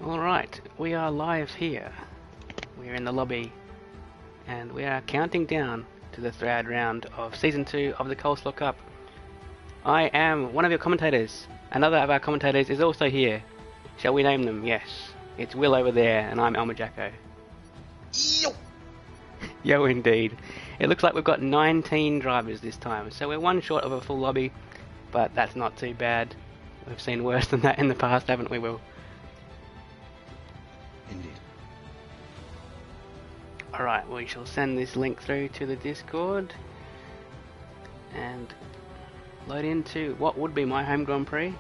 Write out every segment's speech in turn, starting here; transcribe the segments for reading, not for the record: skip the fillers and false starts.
Alright, we are live here. We're in the lobby and we are counting down to the third round of Season 2 of the Coleslaw Cup. I am one of your commentators. Another of our commentators is also here. Shall we name them? Yes. It's Will over there and I'm Elmer Jacko. Yo! Yo, indeed. It looks like we've got 19 drivers this time, so we're one short of a full lobby, but that's not too bad. We've seen worse than that in the past, haven't we, Will? Indeed. Alright, we shall send this link through to the Discord and load into what would be my home Grand Prix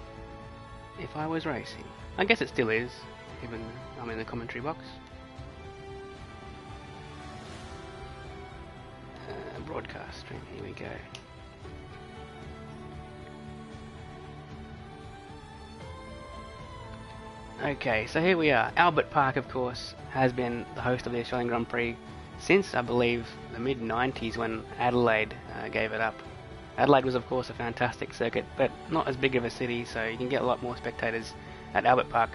if I was racing. I guess it still is, given I'm in the commentary box. Broadcast stream, here we go. Okay, so here we are. Albert Park, of course, has been the host of the Australian Grand Prix since, I believe, the mid-90s when Adelaide gave it up. Adelaide was, of course, a fantastic circuit, but not as big of a city, so you can get a lot more spectators at Albert Park,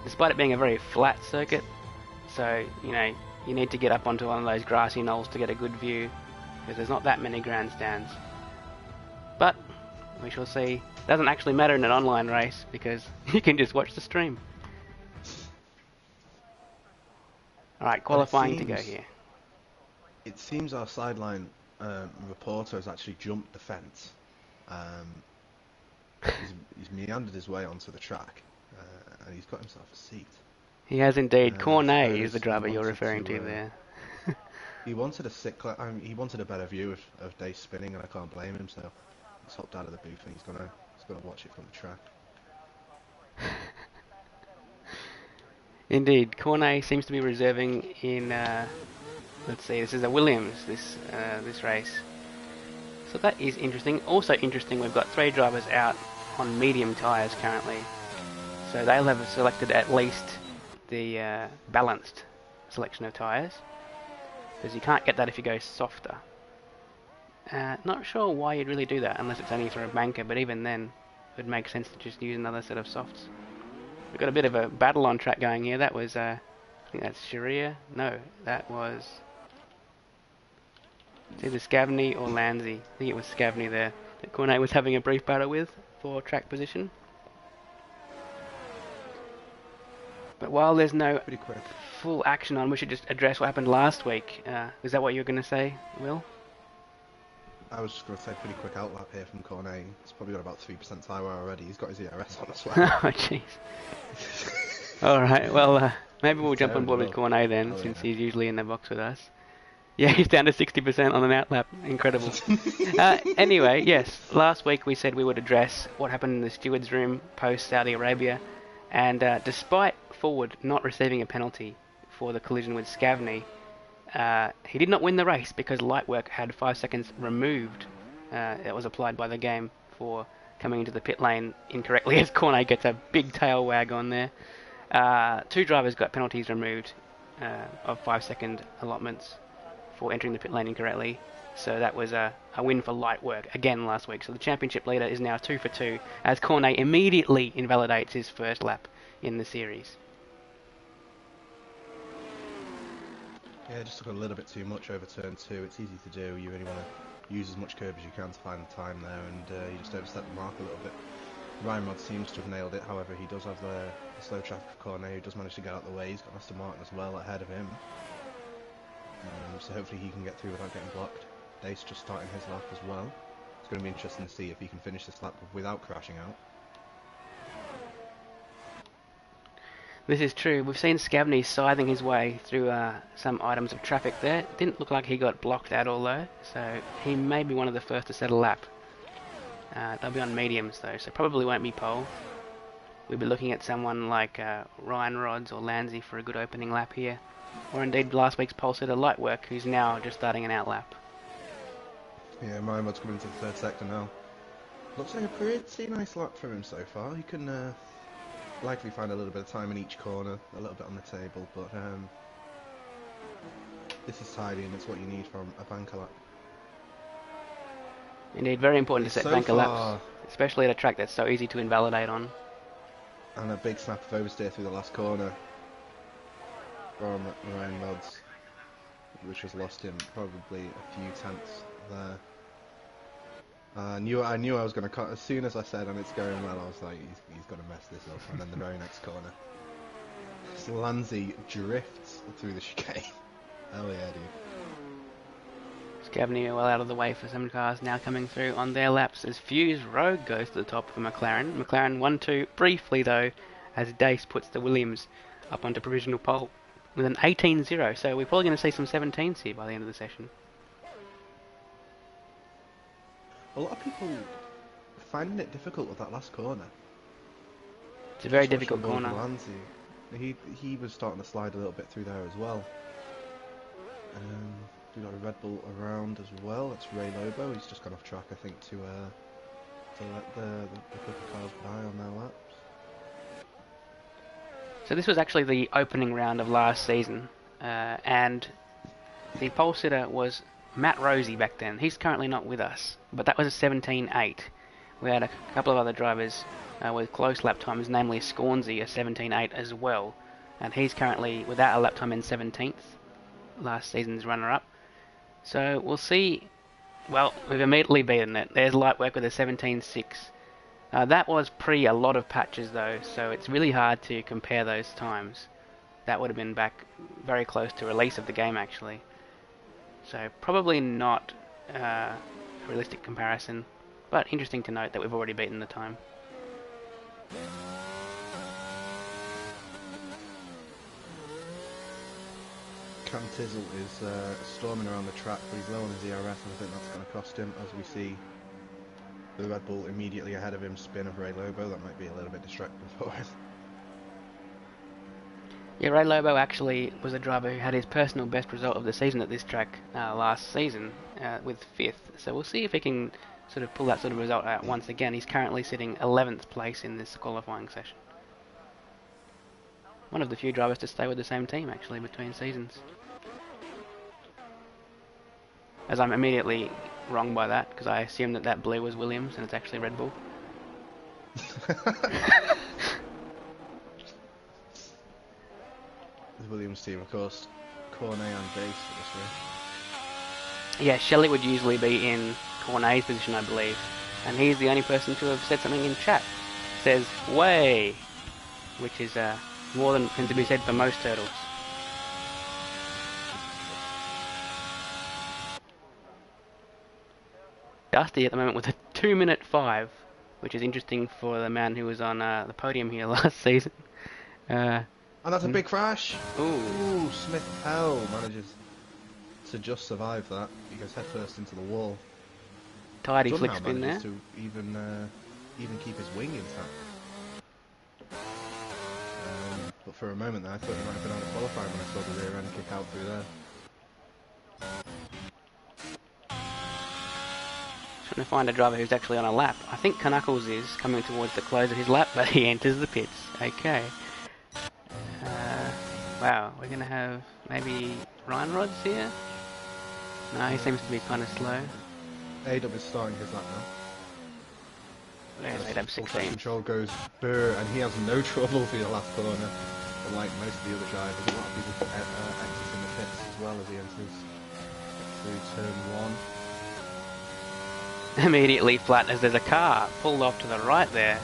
despite it being a very flat circuit. So, you know, you need to get up onto one of those grassy knolls to get a good view, because there's not that many grandstands. But we shall see. Doesn't actually matter in an online race because you can just watch the stream. Alright, qualifying to go here. It seems our sideline reporter has actually jumped the fence. He's meandered his way onto the track and he's got himself a seat. He has indeed. Cornet is the driver you're referring to there. He wanted he wanted a better view of Day spinning, and I can't blame him. So he's hopped out of the booth and he's gonna watch it from the track. Indeed, Cornet seems to be reserving in. Let's see, this is a Williams. This race. So that is interesting. Also interesting, we've got 3 drivers out on medium tyres currently. So they'll have selected at least the balanced selection of tyres, because you can't get that if you go softer. Not sure why you'd really do that unless it's only for a banker, but even then it would make sense to just use another set of softs. We've got a bit of a battle on track going here. That was, I think that's Sharia. No, that was it's either Scavney or Lanzi. I think it was Scavney there that Cornet was having a brief battle with for track position. But while there's no full action on, we should just address what happened last week. Is that what you were going to say, Will? I was just going to say pretty quick outlap here from Cornet. He's probably got about 3% tyre wear already. He's got his ERS on as well. Oh, jeez. Alright, well, maybe we'll jump on board with Cornet then, since he's usually in the box with us. Yeah, he's down to 60% on an outlap. Incredible. Anyway, yes, last week we said we would address what happened in the stewards' room post-Saudi Arabia. And despite Forward not receiving a penalty for the collision with Scavney, he did not win the race because light work had 5 seconds removed. That was applied by the game for coming into the pit lane incorrectly, as Cornet gets a big tail wag on there. 2 drivers got penalties removed of 5-second allotments for entering the pit lane incorrectly. So that was a win for light work again last week. So the championship leader is now 2 for 2 as Cornet immediately invalidates his first lap in the series. Yeah, just took a little bit too much over turn 2. It's easy to do. You really want to use as much curb as you can to find the time there, and you just overstep the mark a little bit. Ryan Rod seems to have nailed it. However, he does have the slow traffic for Cornet, who does manage to get out of the way. He's got Aston Martin as well ahead of him. So hopefully he can get through without getting blocked. Dace just starting his lap as well. It's going to be interesting to see if he can finish this lap without crashing out. This is true. We've seen Scavney scything his way through some items of traffic there. Didn't look like he got blocked at all though, so he may be one of the first to set a lap. They'll be on mediums though, so probably won't be pole. We'll be looking at someone like Ryan Rods or Lanzi for a good opening lap here. Or indeed last week's pole sitter Lightwork, who's now just starting an outlap. Yeah, Ryan Rod's coming into the 3rd sector now. Looks like a pretty nice lap for him so far. He can likely find a little bit of time in each corner, a little bit on the table, but this is tidy and it's what you need from a banker lap. Indeed, very important to set banker laps, especially at a track that's so easy to invalidate on. And a big snap of oversteer through the last corner. from Ryan Rod's, which has lost him probably a few tenths there. I knew I was going to cut as soon as I said, and it's going well. I was like, he's going to mess this up. And then the very next corner, Lanzi drifts through the chicane. Hell yeah, dude. Scavenier well out of the way for some cars now coming through on their laps as Fuse Rogue goes to the top for McLaren. McLaren 1-2 briefly though, as Dace puts the Williams up onto provisional pole with an 18-0. So we're probably going to see some 17s here by the end of the session. A lot of people finding it difficult with that last corner. It's a very difficult corner. He was starting to slide a little bit through there as well. We got a Red Bull around as well. It's Ray Lobo. He's just gone off track, I think, to let the couple cars by on their laps. So this was actually the opening round of last season, and the pole sitter was Matt Rosie back then. He's currently not with us, but that was a 17.8. We had a couple of other drivers with close lap times, namely Scornsey, a 17.8 as well, and he's currently without a lap time in 17th, last season's runner-up. So we'll see. Well, we've immediately beaten it. There's light work with a 17.6. That was pre a lot of patches though, so it's really hard to compare those times. That would have been back very close to release of the game actually. So probably not a realistic comparison, but interesting to note that we've already beaten the time. Cam Tizzle is storming around the track, but he's low on his ERS, and I think that's going to cost him, as we see the Red Bull immediately ahead of him spin of Ray Lobo. That might be a little bit distracting for us. Yeah, Ray Lobo actually was a driver who had his personal best result of the season at this track last season with 5th. So we'll see if he can sort of pull that sort of result out once again. He's currently sitting 11th place in this qualifying session. One of the few drivers to stay with the same team actually between seasons. As I'm immediately wrong by that, because I assumed that blue was Williams and it's actually Red Bull. The Williams team, of course, Cornet and Dace for this race. Yeah, Shelley would usually be in Cornet's position, I believe, and he's the only person to have said something in chat. Says "way," which is more than can to be said for most turtles. Dusty at the moment with a 2-minute 5, which is interesting for the man who was on the podium here last season. And that's a big crash! Ooh, Smith Pell manages to just survive that. He goes headfirst into the wall. tidy flick spin there. To even keep his wing intact. But for a moment there, I thought he might have been out of qualifying when I saw the rear end kick out through there. Trying to find a driver who's actually on a lap. I think Knuckles is coming towards the close of his lap, but he enters the pits. Okay. Wow, we're going to have maybe Ryan Rods here? No, he seems to be kind of slow. A-Dub is starting his lap now. There's A-Dub 16. Control goes burr, and he has no trouble for your last corner. Unlike most of the other drivers, a lot of people exit in the pits as well as he enters through turn 1. Immediately flat as there's a car pulled off to the right there.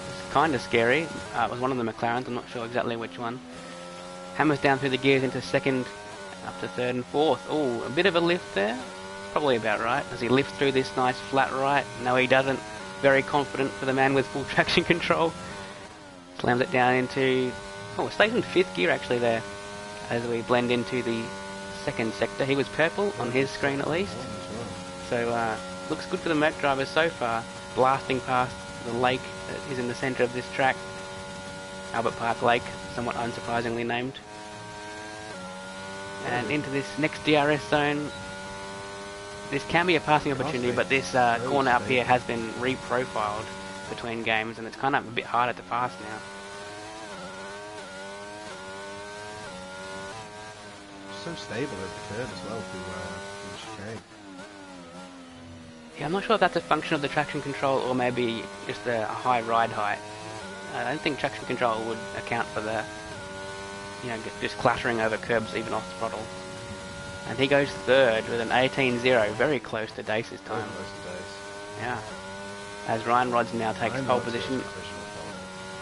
It's kind of scary. It was one of the McLarens, I'm not sure exactly which one. Hammers down through the gears into second, up to third and fourth. Oh, a bit of a lift there. Probably about right, as he lifts through this nice flat right. No, he doesn't. Very confident for the man with full traction control. Slams it down into... Oh, it stays in 5th gear actually there, as we blend into the second sector. He was purple on his screen at least. So, looks good for the Merc drivers so far. Blasting past the lake that is in the centre of this track. Albert Park Lake, somewhat unsurprisingly named. And into this next DRS zone. This can be a passing opportunity, but this corner up here has been reprofiled between games, and it's kind of a bit harder to pass now. So stable at the curve as well through the chicane. Yeah, I'm not sure if that's a function of the traction control or maybe just a high ride height. I don't think traction control would account for that. you know, just clattering over curbs even off throttle. And he goes third with an 18.0, very close to Dace's time. Very close to Dace. Yeah. As Ryan Rods now takes Ryan pole Rod's position, got provisional pole.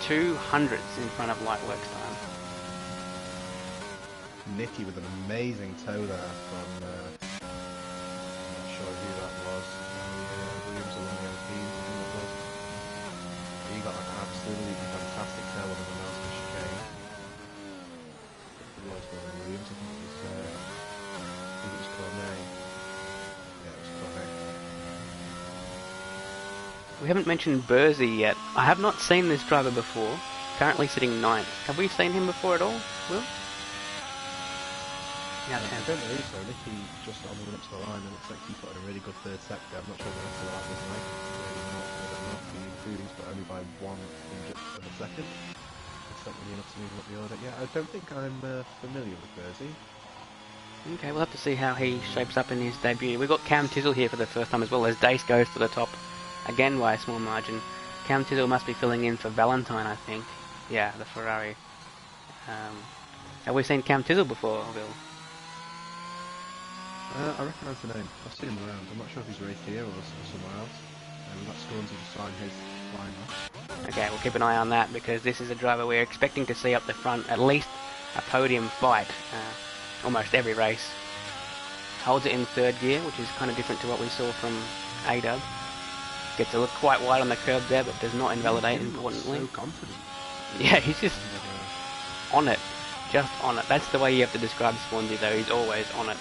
200ths in front of Lightworks time. Nicky with an amazing toe there from, I'm not sure who that was, Williams along the Alpines, I think it was. He got like an absolutely fantastic toe on the announcement chicane. It was Williams, I think it was Cornet. Yeah, it was Cornet. We haven't mentioned Bursey yet. I have not seen this driver before. Currently sitting 9th. Have we seen him before at all, Will? Yeah, I don't believe so. Nicky just on the run up to the line, it looks like he put in a really good third sector. I'm not sure what that was like. Maybe not, I don't know. The improvements, but only by 1/100th of a second. It's not really enough to move up the order. Yeah, I don't think I'm familiar with Bursey. Okay, we'll have to see how he shapes up in his debut. We've got Cam Tizzle here for the first time as well, as Dace goes to the top again by a small margin. Cam Tizzle must be filling in for Valentine, I think. Yeah, the Ferrari. Have we seen Cam Tizzle before, Bill? I recognise the name. I've seen him around. I'm not sure if he's raced here or somewhere else. We've got Scorns to sign his line now. Okay, we'll keep an eye on that because this is a driver we're expecting to see up the front, at least a podium fight, almost every race. Holds it in third gear, which is kind of different to what we saw from A-Dub. Gets a look quite wide on the curb there, but does not invalidate, importantly. So confident. Yeah, he's just on it. Just on it. That's the way you have to describe Swansea, though. He's always on it.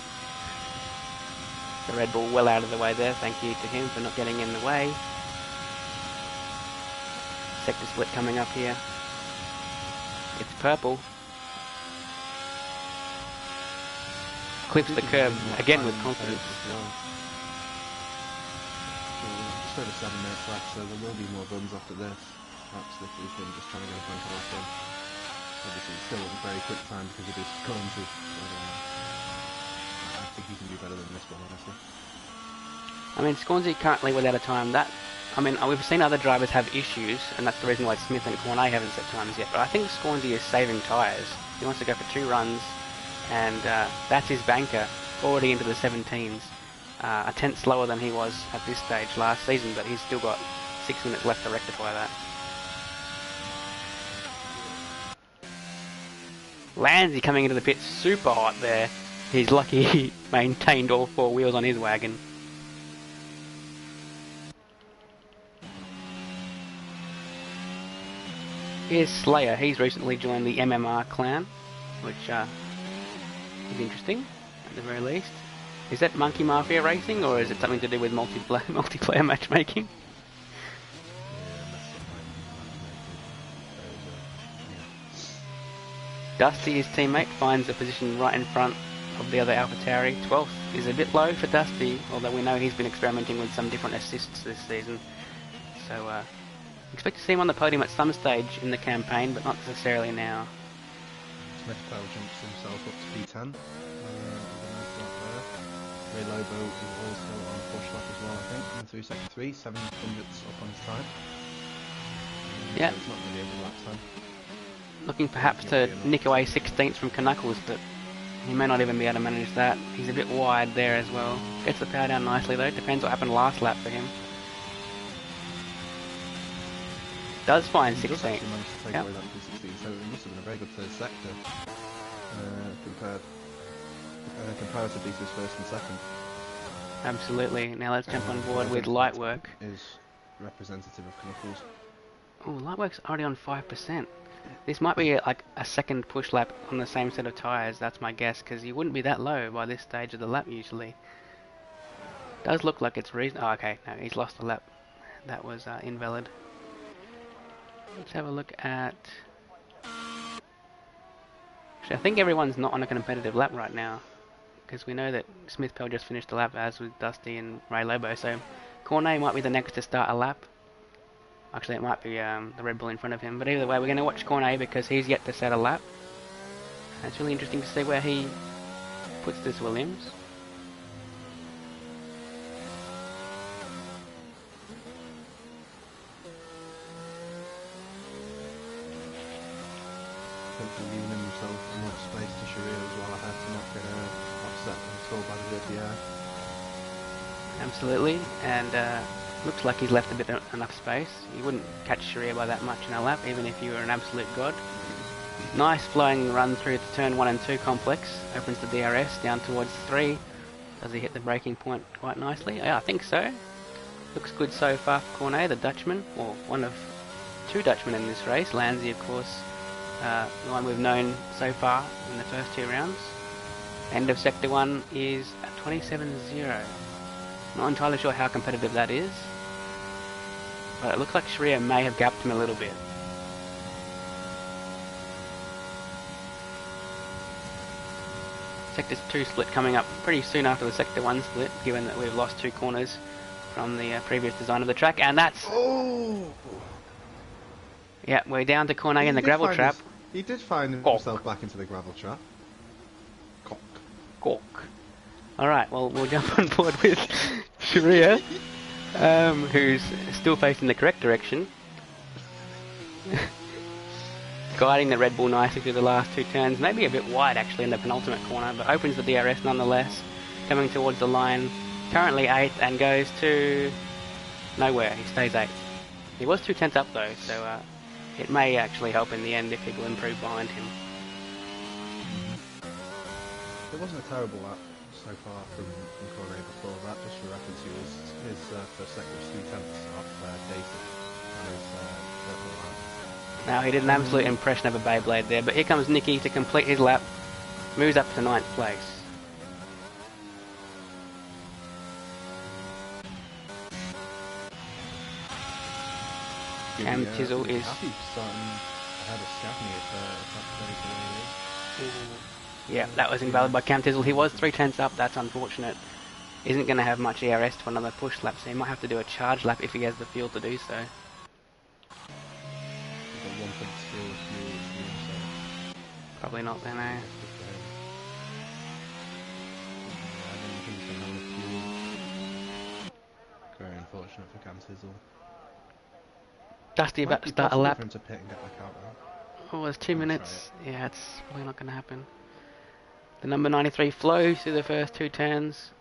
The Red Bull well out of the way there. Thank you to him for not getting in the way. Sector split coming up here. It's purple. Clips the curb again with confidence. Just over 7 minutes left, so there will be more runs after this. Perhaps if we can just try and get a point off him. Obviously, it's still a very quick time because it is Scornsy. I think he can do better than this one, honestly. I mean, Scornsy currently without a time. We've seen other drivers have issues, and that's the reason why Smith and Cornet haven't set times yet. But I think Scornsy is saving tyres. He wants to go for 2 runs, and that's his banker, already into the 17s. A tenth slower than he was at this stage last season, but he's still got 6 minutes left to rectify that. Landsy coming into the pit super hot there. He's lucky he maintained all 4 wheels on his wagon. Here's Slayer. He's recently joined the MMR clan, which is interesting, at the very least. Is that Monkey Mafia racing, or is it something to do with multiplayer matchmaking? Dusty, his teammate, finds a position right in front of the other AlphaTauri. 12th is a bit low for Dusty, although we know he's been experimenting with some different assists this season. So, expect to see him on the podium at some stage in the campaign, but not necessarily now. Smith Powell jumps himself up to P10. Ray Lobo is also on push lap as well, I think, coming through sector 3, 7 hundredths up on his time. Yeah. So it's not really over lap time. Looking perhaps to nick away 16th from Knuckles, but he may not even be able to manage that. He's a bit wide there as well. Gets the power down nicely though, depends what happened last lap for him. Does find 16th. He does actually manage to take away that P16, so it must have been a very good third sector comparatively to his first and second. Absolutely. Now let's jump on board with Lightwork. Is representative of Knuckles. Oh, Lightwork's already on 5%. This might be like a second push lap on the same set of tyres, that's my guess, because you wouldn't be that low by this stage of the lap usually. Does look like it's reasonable. Oh, okay, no, he's lost a lap. That was invalid. Let's have a look at... Actually, I think everyone's not on a competitive lap right now, because we know that Smith Pell just finished a lap, as with Dusty and Ray Lobo, so Cornet might be the next to start a lap. Actually, it might be the Red Bull in front of him, but either way, we're going to watch Cornet because he's yet to set a lap. And it's really interesting to see where he puts this Williams. hopefully leaving himself enough space to Sharir as well ahead to not get offset and stalled by the dirty air. Absolutely, and looks like he's left a bit enough space. You wouldn't catch Sharir by that much in a lap, even if you were an absolute god. Nice flowing run through the turn 1 and 2 complex. Opens the DRS down towards 3. Does he hit the braking point quite nicely? Yeah, I think so. Looks good so far for Cornet, the Dutchman, or one of 2 Dutchmen in this race. Lanzi, of course, the one we've known so far in the first 2 rounds. End of Sector 1 is at 27.0. Not entirely sure how competitive that is, but it looks like Sharir may have gapped him a little bit. Sector 2 split coming up pretty soon after the Sector 1 split, given that we've lost 2 corners from the previous design of the track, and that's... Oh! Yeah, we're down to Cornet in the gravel trap. He did find himself back into the gravel trap. Cork. Alright, well, we'll jump on board with Sharir, who's still facing the correct direction. Guiding the Red Bull nicely through the last 2 turns, maybe a bit wide actually in the penultimate corner, but opens the DRS nonetheless, coming towards the line, currently 8th and goes to nowhere. He stays 8th. He was 2 tenths up though, so it may actually help in the end if people improve behind him. It wasn't a terrible lap so far from Cornet before that. Just for reference, his first sector was 3 tenths off Daisy on his purple lap. Now he did an absolute impression of a Beyblade there, but here comes Nicky to complete his lap, moves up to 9th place. Cam Tizzle is... happy starting ahead of Scavney if that plays the way it is. Yeah, that was invalid by Cam Tizzle. He was 3 tenths up, that's unfortunate. Isn't going to have much ERS for another push lap, so he might have to do a charge lap if he has the fuel to do so. Probably not then, eh? Very unfortunate for Cam Tizzle. Dusty about to start a lap. For him to pit and get back out now. Oh, there's 2 minutes. Yeah, it's probably not going to happen. The number 93 flows through the first 2 turns.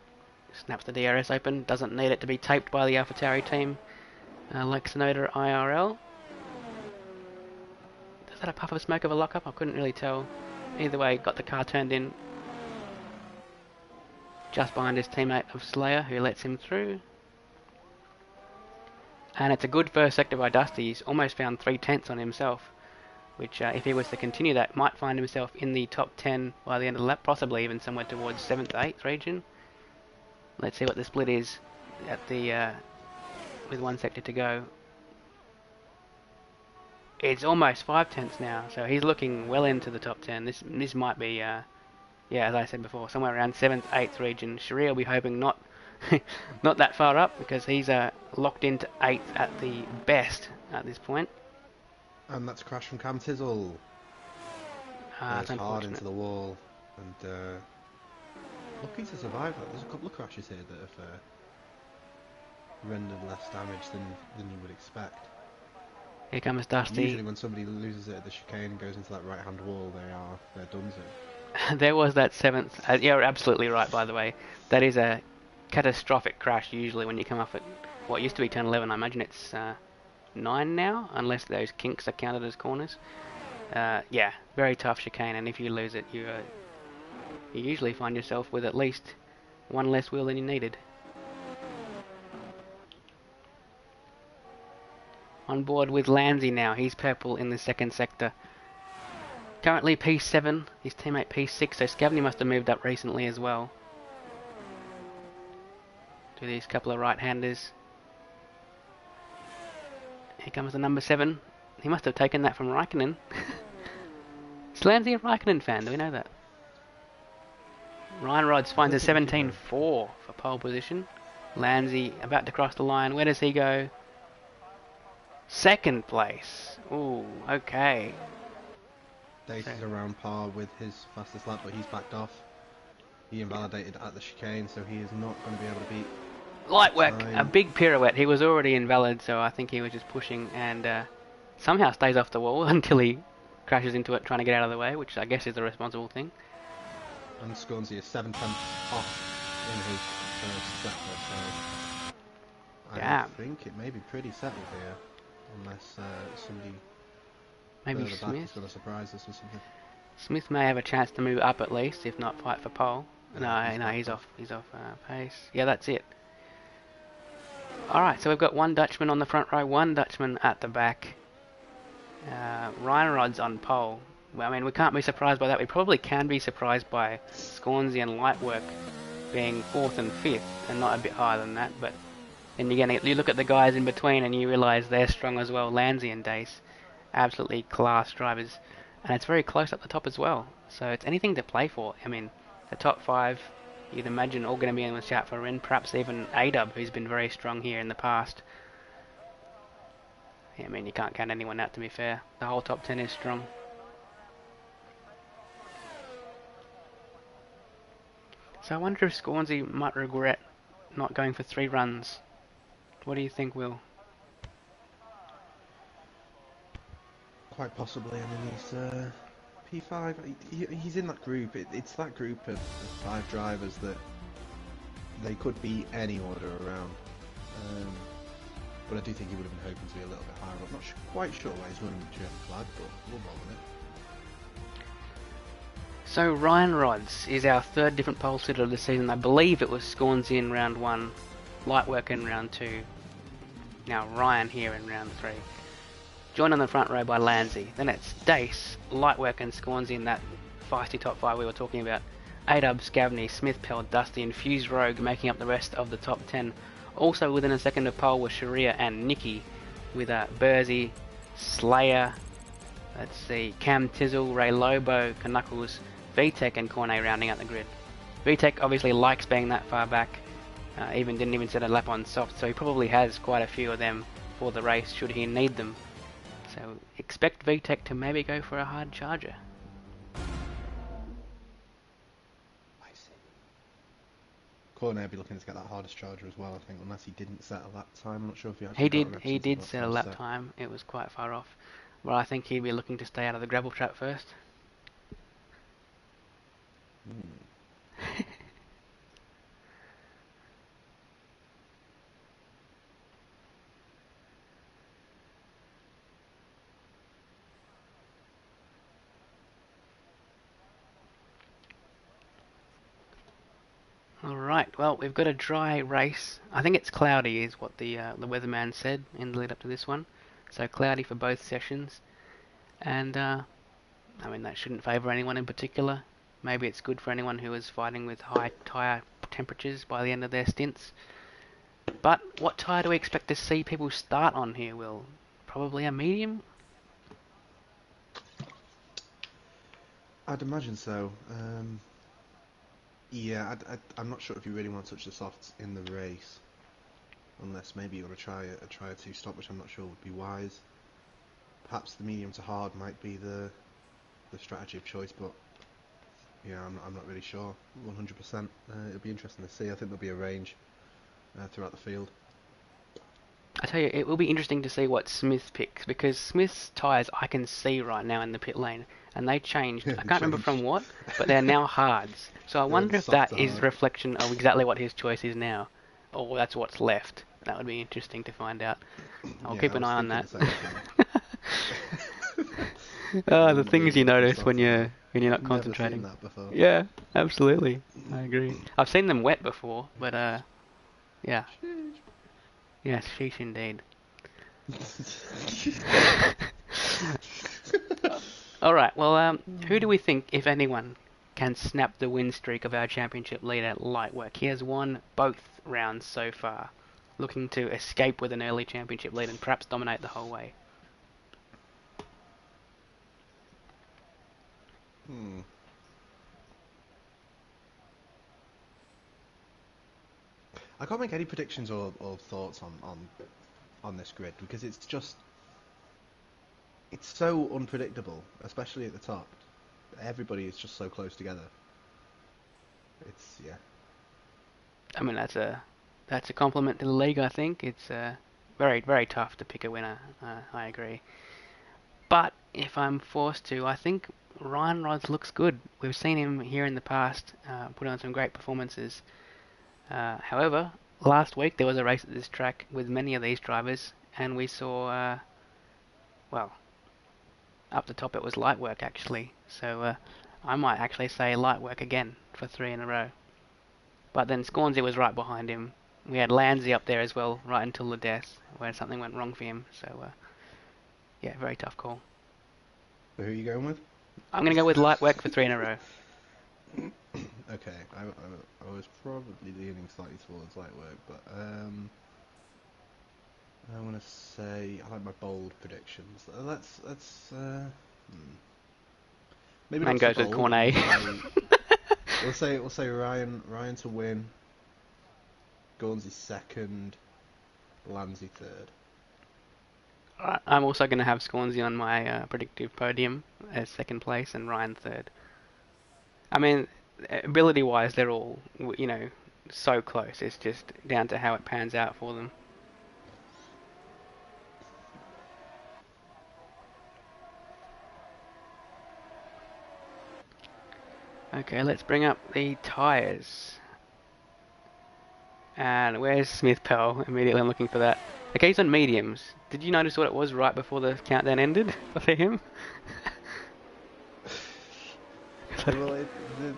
Snaps the DRS open. Doesn't need it to be taped by the AlphaTauri team. Like Sonoda IRL. Is that a puff of smoke of a lockup? I couldn't really tell. Either way, got the car turned in. Just behind his teammate of Slayer, who lets him through. And it's a good first sector by Dusty. He's almost found 3 tenths on himself, which if he was to continue that, might find himself in the top 10 by the end of the lap, possibly even somewhere towards 7th, 8th region. Let's see what the split is at the with 1 sector to go. It's almost 5 tenths now, so he's looking well into the top 10. This might be, yeah, as I said before, somewhere around 7th, 8th region. Sharir will be hoping not not that far up, because he's locked into 8th at the best at this point. And that's a crash from Cam Tizzle. It's hard into the wall, and lucky to survive that. There's a couple of crashes here that have rendered less damage than you would expect. Here comes Dusty. Usually when somebody loses it at the chicane and goes into that right hand wall, they're donezo. There was that 7th. You're absolutely right, by the way. That is a catastrophic crash usually when you come off at what used to be turn 11. I imagine it's 9 now, unless those kinks are counted as corners. Yeah, very tough chicane, and if you lose it, you usually find yourself with at least 1 less wheel than you needed. On board with Lanzi now. He's purple in the 2nd sector. Currently P7, his teammate P6, so Scavney must have moved up recently as well. To these couple of right-handers. Here comes the number 7. He must have taken that from Raikkonen. Is Lanzi a Raikkonen fan? Do we know that? Ryan Rods finds a 17.4 for pole position. Lanzi about to cross the line. Where does he go? 2nd place. Ooh, okay. Daisy's around par with his fastest lap, but he's backed off. He invalidated at the chicane, so he is not going to be able to beat. Light work, a big pirouette. He was already invalid, so I think he was just pushing and somehow stays off the wall until he crashes into it trying to get out of the way, which I guess is the responsible thing. And Scornsy is 7 tenths off in his first sector, so I think it may be pretty settled here, unless somebody maybe further back is Smith. going to surprise us or something. Smith may have a chance to move up at least, if not fight for pole. No, he's off. He's off pace. Yeah, that's it. Alright, so we've got one Dutchman on the front row, one Dutchman at the back. Ryan Rod's on pole. Well, I mean, we can't be surprised by that. We probably can be surprised by Scornsy and Lightwork being 4th and 5th, and not a bit higher than that. But then you look at the guys in between, and you realise they're strong as well. Landsy and Dace, absolutely class drivers, and it's very close up the top as well. So it's anything to play for. I mean, the top 5, you'd imagine, all going to be in the shout for a win. Perhaps even A-Dub, who's been very strong here in the past. Yeah, I mean, you can't count anyone out, to be fair. The whole top 10 is strong. So I wonder if Scornsy might regret not going for 3 runs. What do you think, Will? Quite possibly. I mean, he's P5. He's in that group. It's that group of 5 drivers that they could beat any order around. But I do think he would have been hoping to be a little bit higher. I'm not quite sure why he's running the German flag, but we'll roll with it. So Ryan Rods is our 3rd different pole sitter of the season. I believe it was Scornsy in round 1, Lightwork in round 2, now Ryan here in round 3. Joined on the front row by Landsy. Then it's Dace, Lightwork and Scornsy in that feisty top 5 we were talking about. A-Dub, Scavney, Smith, Pell, Dusty and Fuse Rogue making up the rest of the top 10. Also within a second of pole were Sharia and Nikki, with Bursey, Slayer, let's see, Cam Tizzle, Ray Lobo, Knuckles, VTech and Cornet rounding out the grid. VTech obviously likes being that far back, didn't even set a lap on soft, so he probably has quite a few of them for the race should he need them. So expect VTech to maybe go for a hard charger. Cornet will be looking to get that hardest charger as well, I think, unless he didn't set a lap time. I'm not sure if he actually He did set a lap time. It was quite far off. Well, I think he'd be looking to stay out of the gravel trap first. Alright, well, we've got a dry race. I think it's cloudy is what the weatherman said in the lead up to this one. So cloudy for both sessions. And, I mean, that shouldn't favour anyone in particular. Maybe it's good for anyone who is fighting with high tyre temperatures by the end of their stints. But what tyre do we expect to see people start on here, Will? Probably a medium? I'd imagine so. Yeah, I'm not sure if you really want to touch the softs in the race, unless maybe you want to try a 2-stop, which I'm not sure would be wise. Perhaps the medium to hard might be the strategy of choice, but yeah, I'm not really sure 100%. It'll be interesting to see. I think there'll be a range throughout the field. I tell you, it will be interesting to see what Smith picks, because Smith's tyres I can see right now in the pit lane, and they changed. I can't remember from what, but they're now hards. So I wonder if that is a reflection of exactly what his choice is now, or that's what's left. That would be interesting to find out. I'll keep an eye on that. The things you notice when you're not concentrating. Never seen that before. Yeah, absolutely. I agree. I've seen them wet before, but yeah. Yes, sheesh indeed. Alright, well, who do we think, if anyone, can snap the win streak of our championship leader, Lightwork? He has won both rounds so far, looking to escape with an early championship lead and perhaps dominate the whole way. I can't make any predictions or thoughts on this grid, because it's so unpredictable, especially at the top. Everybody is just so close together. Yeah. I mean, that's a compliment to the league, I think. It's very, very tough to pick a winner. I agree. But if I'm forced to, I think Ryan Rods looks good. We've seen him here in the past put on some great performances. However, last week there was a race at this track with many of these drivers, and we saw, well, up the top it was light work actually. So I might actually say light work again for 3 in a row. But then Scornsy was right behind him. We had Landsy up there as well, right until the death, where something went wrong for him. So yeah, very tough call. So who are you going with? I'm going to go with light work for 3 in a row. Okay, I was probably leaning slightly towards light work, but I want to say I like my bold predictions. Let's maybe Man not so goes with bold. Cornet. We'll say Ryan to win, Gornsey second, Landsy third. Alright, I'm also going to have Scornsy on my predictive podium as second place and Ryan third. I mean, ability-wise, they're all, so close. It's just down to how it pans out for them. Okay, let's bring up the tyres. And where's Smith Pell? Immediately I'm looking for that. Okay, he's on mediums. Did you notice what it was right before the countdown ended for him? Well,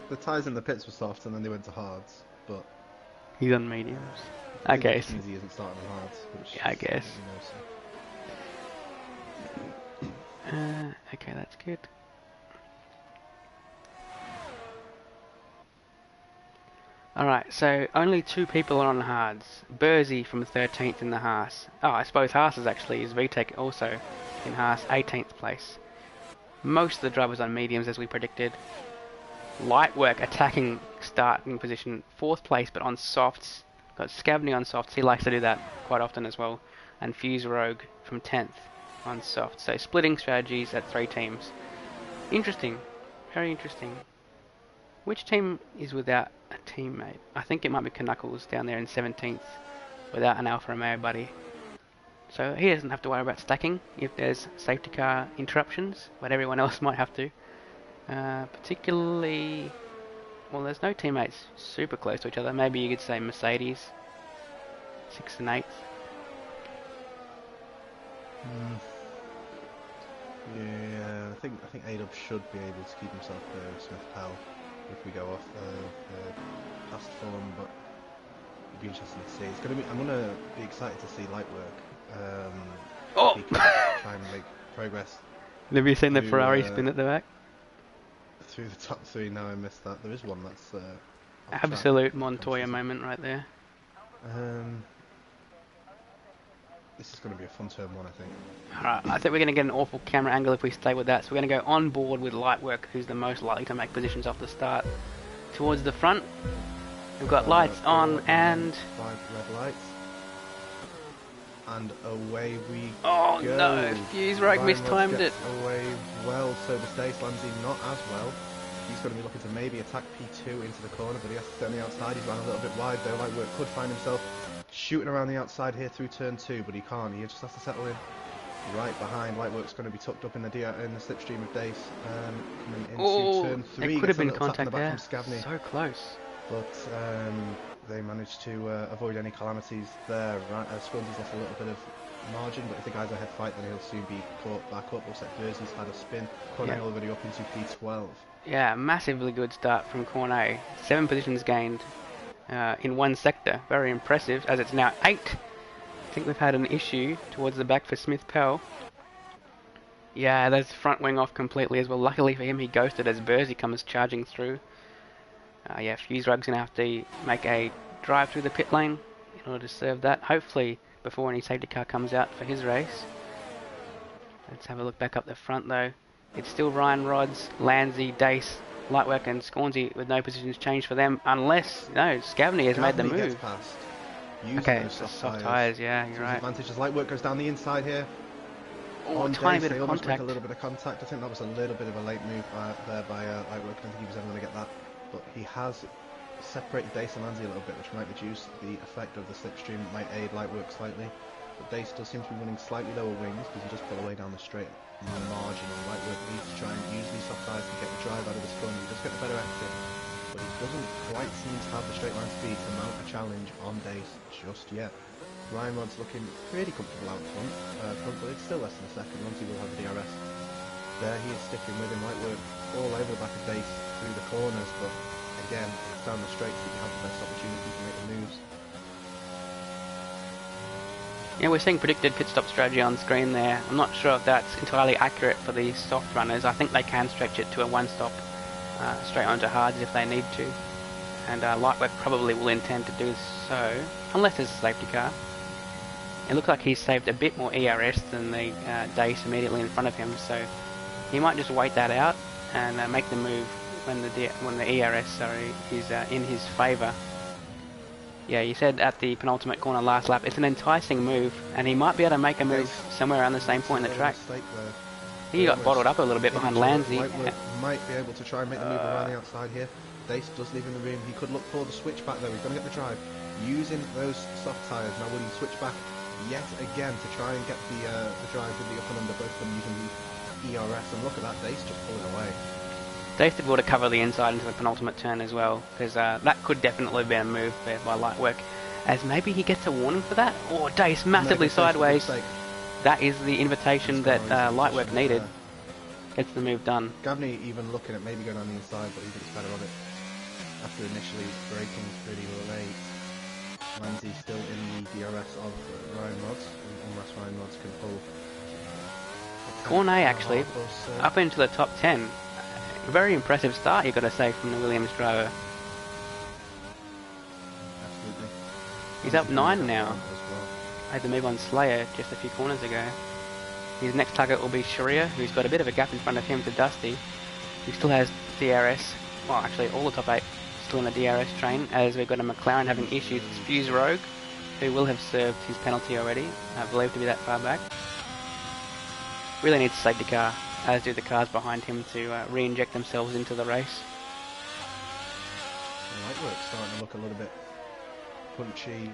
the tyres in the pits were soft and then they went to hards, but He's on mediums. I think Okay. that means he isn't starting on hards, which Yeah, I guess. So. Okay, that's good. Alright, so only 2 people are on hards. Bursey from 13th in the Haas. Oh, I suppose Haas is actually his VTEC also in Haas, 18th place. Most of the drivers on mediums as we predicted. Light work attacking starting position, 4th place but on softs. Got Scavney on softs, he likes to do that quite often as well. And Fuse Rogue from 10th on softs. So splitting strategies at 3 teams. Interesting, very interesting. Which team is without a teammate? I think it might be Knuckles down there in 17th without an Alfa Romeo buddy. So he doesn't have to worry about stacking if there's safety car interruptions, but everyone else might have to. Particularly, well, there's no teammates super close to each other. Maybe you could say Mercedes, 6th and 8th. Yeah, I think A-Dub should be able to keep himself clear of Smith Powell if we go off past form, but it'd be interesting to see. I'm gonna be excited to see light work. If he can try and make progress. Have you seen the Ferrari spin at the back? Through the top 3. No, I missed that. There is one that's absolute Montoya moment right there. This is going to be a fun turn 1, I think. Alright, I think we're going to get an awful camera angle if we stay with that. So we're going to go on board with Lightwork, who's the most likely to make positions off the start. Towards the front, we've got lights on and... 5 red lights. And away we go. No, Fuse Rogue mistimed it. Away well, so the Stace Landsy not as well. He's going to be looking to maybe attack P2 into the corner, but he has to stay on the outside. He's run a little bit wide though. Lightwork could find himself shooting around the outside here through turn 2, but he can't. He just has to settle in right behind. Lightwork's going to be tucked up in the slipstream of Dace. Coming into turn 3. It could have been contact there. So close. But they managed to avoid any calamities there. Right, Scornsy's lost a little bit of margin, but if the guy's ahead fight, then he'll soon be caught back up. Looks like Bursey's had a spin. Cornet already up into P12. Yeah, massively good start from Cornet. 7 positions gained in one sector. Very impressive, as it's now 8. I think we've had an issue towards the back for Smith Pell. Yeah, there's front wing off completely as well. Luckily for him, he ghosted as Bursey comes charging through. Yeah, Fuse Rug's going to have to make a drive through the pit lane in order to serve that. Hopefully before any safety car comes out for his race. Let's have a look back up the front though. It's still Ryan Rods, Landsy, Dace, Lightwork and Scornsy with no positions changed for them unless, Scavney has made the move. Okay, soft tyres, yeah, you're right. Advantage as Lightwork goes down the inside here. Oh, a tiny bit of contact. A little bit of contact. I think that was a little bit of a late move there by Lightwork. I don't think he was ever going to get that. But he has separated Dace and Landsy a little bit, which might reduce the effect of the slipstream, might aid Lightwork slightly. but Dace does seem to be running slightly lower wings because he just pull away down the straight margin, and Lightwork needs to try and use these soft tires to get the drive out of this corner. He does get the better exit, but he doesn't quite seem to have the straight line speed to mount a challenge on Dace just yet. Ryan Rod's looking pretty comfortable out front, but it's still less than a second. Once he will have the DRS. There he is sticking with him. Lightwork all over the back of Dace through the corners, but again, it's down the straight that you have the best opportunity to make the moves. Yeah, we're seeing predicted pit stop strategy on screen there. I'm not sure if that's entirely accurate for the soft runners. I think they can stretch it to a one-stop straight onto hards if they need to. And Lightwork probably will intend to do so, unless there's a safety car. It looks like he's saved a bit more ERS than the Dace immediately in front of him, so he might just wait that out and make the move when the ERS is in his favour. Yeah, you said at the penultimate corner last lap, it's an enticing move, and he might be able to make a move somewhere around the same point in the track. He got bottled up a little bit behind Lanzi. Might be able to try and make the move around the outside here. Dace does leave in the room. He could look for the switch back though. He's going to get the drive using those soft tyres. Now will he switch back yet again to try and get the drive with the up and under, both of them using the ERS? And look at that, Dace just pulling away. Dace did well to cover the inside into the penultimate turn as well, because that could definitely be a move there by Lightwork, as maybe he gets a warning for that. Or Dace massively sideways. That is the invitation that Lightwork needed. Gets the move done. Gavney even looking at maybe going on the inside, but he thinks better of it. After initially braking pretty late, Lanzi still in the DRS of Ryan Rods, unless Ryan Rods can pull. Cornet actually, up into the top 10. Very impressive start, you've got to say, from the Williams driver. Absolutely. He's up 9 now. Had the move on Slayer just a few corners ago. His next target will be Sharia, who's got a bit of a gap in front of him to Dusty, who still has DRS. Well, actually, all the top 8 still in the DRS train, as we've got a McLaren having issues. It's Fuse Rogue, who will have served his penalty already, I believe to be that far back. Really needs a safety car, as do the cars behind him, to re-inject themselves into the race. Lightwork's starting to look a little bit punchy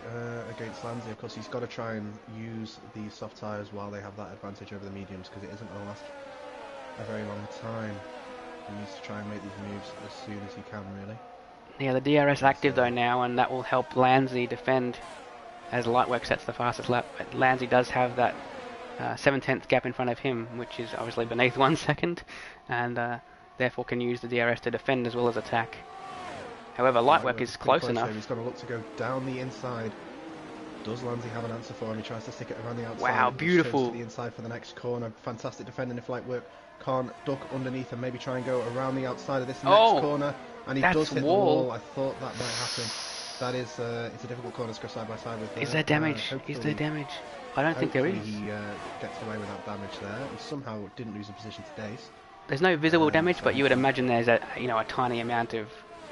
against Lanzi. Of course, he's got to try and use the soft tyres while they have that advantage over the mediums, because it isn't going to last a very long time. He needs to try and make these moves as soon as he can, really. Yeah, the DRS active though now, and that will help Lanzi defend as Lightwork sets the fastest lap. But Lanzi does have that 7/10 gap in front of him, which is obviously beneath 1 second, and therefore can use the DRS to defend as well as attack. However, Lightwork is close enough. He's going to look to go down the inside. Does Lanzi have an answer for him? He tries to stick it around the outside. Wow, beautiful. To the inside for the next corner. Fantastic defending if Lightwork can't duck underneath and maybe try and go around the outside of this next corner. And he does hit the wall. I thought that might happen. That is, it's a difficult corner to go side by side with. Is there damage? Is there damage? I don't think there is. He gets away without damage there. He somehow didn't lose a position to Dace. There's no visible damage, but you would imagine there's a tiny amount of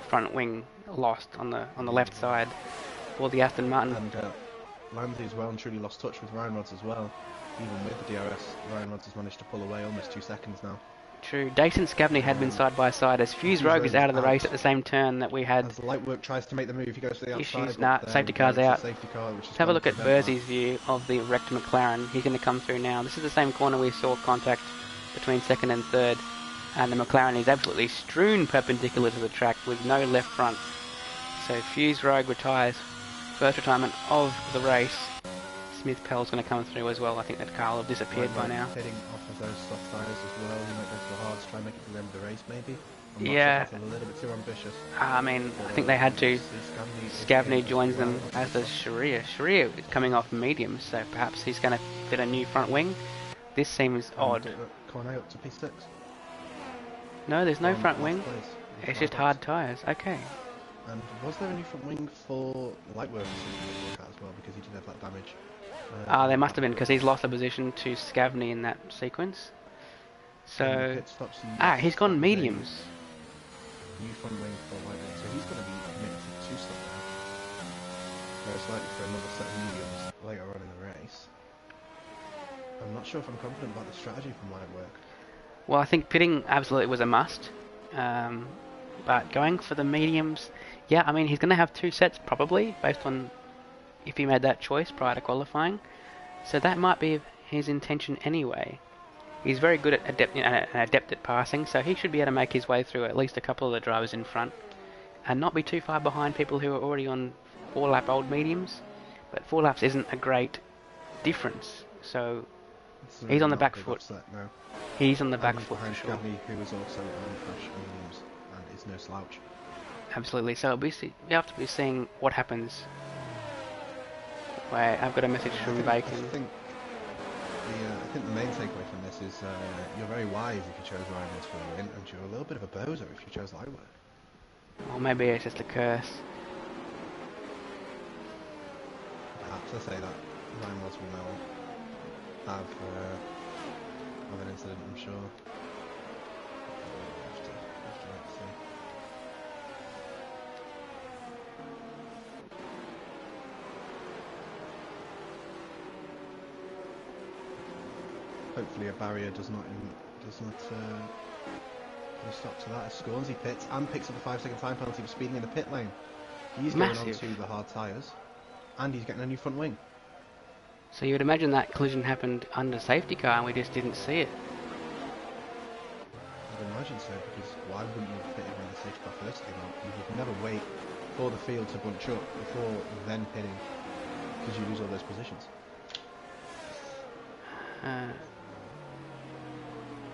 front wing lost on the left side for the Aston Martin. And Lanzi as well and truly lost touch with Ryan Rods as well. Even with the DRS, Ryan Rods has managed to pull away almost 2 seconds now. True. Dace and Scavney had been side by side, as Fuse Rogue is out of the race at the same turn that we had. As Lightwork tries to make the move, he goes to the outside. Issues. Nah, safety car's out. Let's have a look at Bursey's view of the wrecked McLaren. He's going to come through now. This is the same corner we saw contact between second and third, and the McLaren is absolutely strewn perpendicular to the track with no left front. So Fuse Rogue retires. First retirement of the race. Smith Pell's going to come through as well. I think that car will have disappeared by now. Heading off of those soft tyres as well. He might go to the hards, try and make it to the end of the race maybe. Yeah. Sure, a little bit too ambitious. I mean, I think they had to. Scavney joins them, as does Sharia. Sharia is coming off mediums, so perhaps he's going to fit a new front wing. This seems odd. Cornet up to P6. No, there's no front wing. It's just hard tyres. Okay. And was there a new front wing for Lightwork as well, because he did have that damage? There must have been, because he's lost a position to Scavney in that sequence. So, he's gone mediums. New front wing for Lightwork, so he's going to be committed to 2-stop now. Most likely for another set of mediums later on in the race. I'm not sure if I'm confident about the strategy from Lightwork. Well, I think pitting absolutely was a must. But going for the mediums, yeah, I mean, he's going to have 2 sets probably, based on if he made that choice prior to qualifying. So that might be his intention anyway. He's very good at adept at passing, so he should be able to make his way through at least a couple of the drivers in front and not be too far behind people who are already on 4-lap old mediums. But 4 laps isn't a great difference, so he's on the back foot. No. He's on the back foot for sure. Gavney, who was also on fresh mediums and is no slouch. Absolutely. So we have to be seeing what happens. Wait, I've got a message from Bacon. I think the main takeaway from this is you're very wise if you chose Rhinos for the win, and you're a little bit of a bozo if you chose Lightwork. Or maybe it's just a curse. Perhaps I say that Rhinos will now have an incident, I'm sure. Have to wait to see. Hopefully a barrier does not put a stop to that. As Scornsy pits and picks up a 5-second time penalty for speeding in the pit lane. He's going on to the hard tyres, and he's getting a new front wing. So you would imagine that collision happened under safety car and we just didn't see it. I'd imagine so, because why wouldn't you fit him in the safety car first thing? You would never wait for the field to bunch up before then pitting, because you lose all those positions.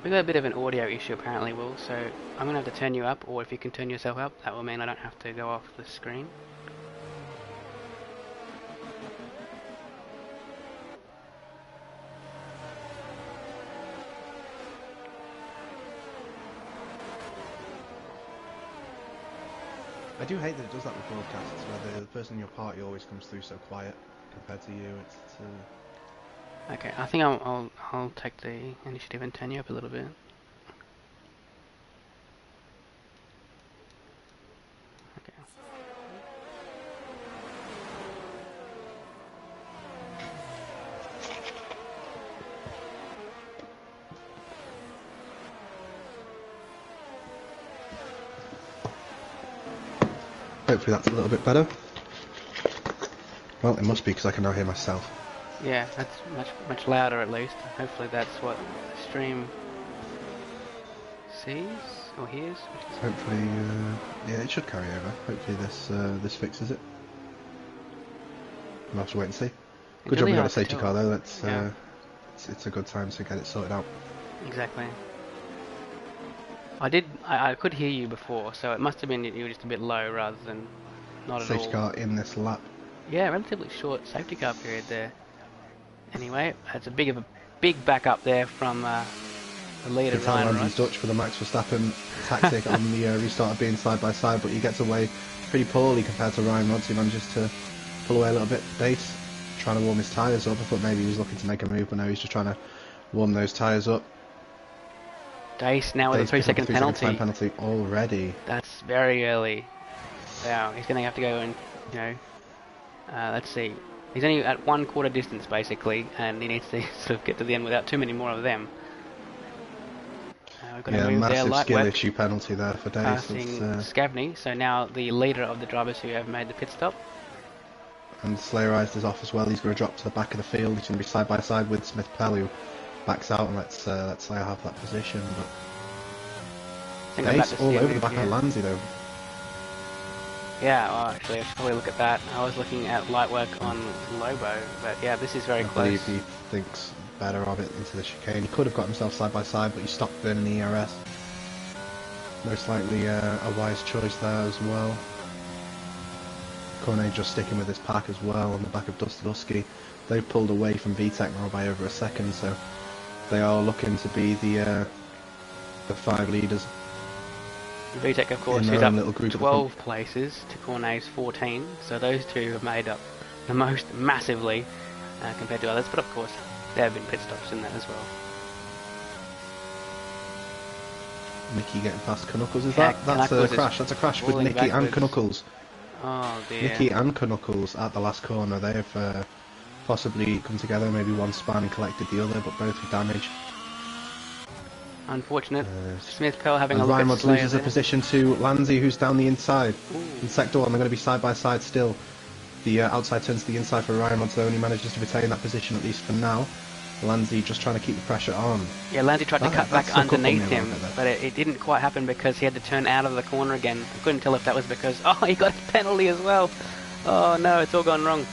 We've got a bit of an audio issue apparently, Will, so I'm going to have to turn you up, or if you can turn yourself up, that will mean I don't have to go off the screen. I do hate that it does that with broadcasts, where the person in your party always comes through so quiet compared to you. Okay, I think I'll take the initiative and turn you up a little bit. Okay. Hopefully that's a little bit better. Well, it must be, because I can now hear myself. Yeah, that's much louder at least. Hopefully that's what the stream sees or hears. Hopefully, yeah, it should carry over. Hopefully this fixes it. We'll have to wait and see. Good job we got a safety car though. That's it's a good time to get it sorted out. Exactly. I could hear you before, so it must have been you were just a bit low rather than not at all. Safety car in this lap. Yeah, relatively short safety car period there. Anyway, it's a big backup there from the leader, Ryan Ross. Dutch for the Max Verstappen tactic on the restart of being side by side, but he gets away pretty poorly compared to Ryan Rods. He manages to pull away a little bit. Base trying to warm his tyres up. I thought maybe he was looking to make a move, but no, he's just trying to warm those tyres up. Dace now with a 3-second penalty. Time penalty already. That's very early. Wow, he's going to have to go and, let's see. He's only at 1/4 distance basically, and he needs to sort of get to the end without too many more of them. We've got to move massive there, skill issue penalty there for Dace. Passing Scavney, so now the leader of the drivers who have made the pit stop. And Slayerized is off as well. He's going to drop to the back of the field. He's going to be side by side with Smith Pell, who backs out and lets Slayer have that position. But Dace all over the back of Lanzi though. Yeah, well, actually, I should probably look at that. I was looking at light work on Lobo, but yeah, this is very close. I believe he thinks better of it into the chicane. He could have got himself side by side, but he stopped burning the ERS. Most likely a wise choice there as well. Cornet just sticking with his pack as well on the back of Dusty. They've pulled away from VTEC now by over a second, so they are looking to be the 5 leaders. VTEC, of course, is up 12 places to Cornet's 14, so those two have made up the most massively compared to others, but of course there have been pit stops in that as well. Nicky getting past Knuckles, that's a crash? That's a crash with Nicky and Knuckles. Oh dear. Nicky and Knuckles at the last corner. They've possibly come together, maybe one span and collected the other, but both with damage. Unfortunate. Smith Pell having a look Ryan at Mods loses a position to Lanzi, who's down the inside. In sector 1, they're going to be side by side still. The outside turns to the inside for Ryan Mods, though, and he manages to retain that position at least for now. Lanzi just trying to keep the pressure on. Yeah, Lanzi tried to cut back underneath him, bit, but it didn't quite happen because he had to turn out of the corner again. I couldn't tell if that was because, oh, he got a penalty as well. Oh no, it's all gone wrong.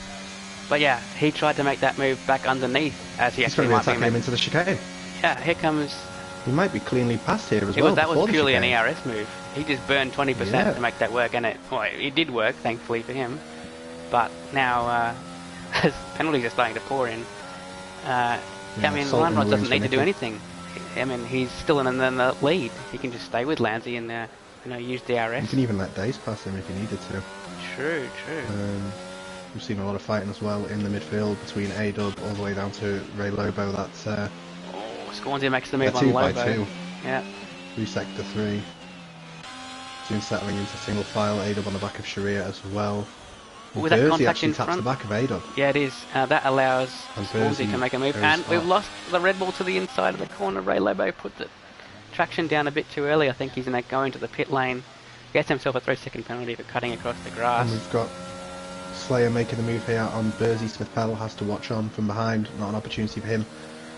But yeah, he tried to make that move back underneath as he actually might be attacking him into the chicane. Yeah, here comes... He might be cleanly past here as well. That was purely an ERS move. He just burned 20% to make that work, and it did work, thankfully for him. But now, as penalties are starting to pour in, I mean, Ryan Rod doesn't need to do anything. I mean, he's still in the lead. He can just stay with Lanzi and use DRS. You can even let Dace pass him if you needed to. True. We've seen a lot of fighting as well in the midfield between A-Dub all the way down to Ray Lobo. That's Scornsy makes the move on Lobo. 2 by 2. Yeah. Through sector 3. Soon settling into single file. A-Dub on the back of Sharia as well. With that contact in taps front, the back of A-Dub. Yeah, it is. That allows Scornsy to make a move. And we've lost the red ball to the inside of the corner. Ray Lobo put the traction down a bit too early. I think he's going to go into the pit lane. Gets himself a 3-second penalty for cutting across the grass. And we've got Slayer making the move here on Bursey. Smith Pell has to watch on from behind. Not an opportunity for him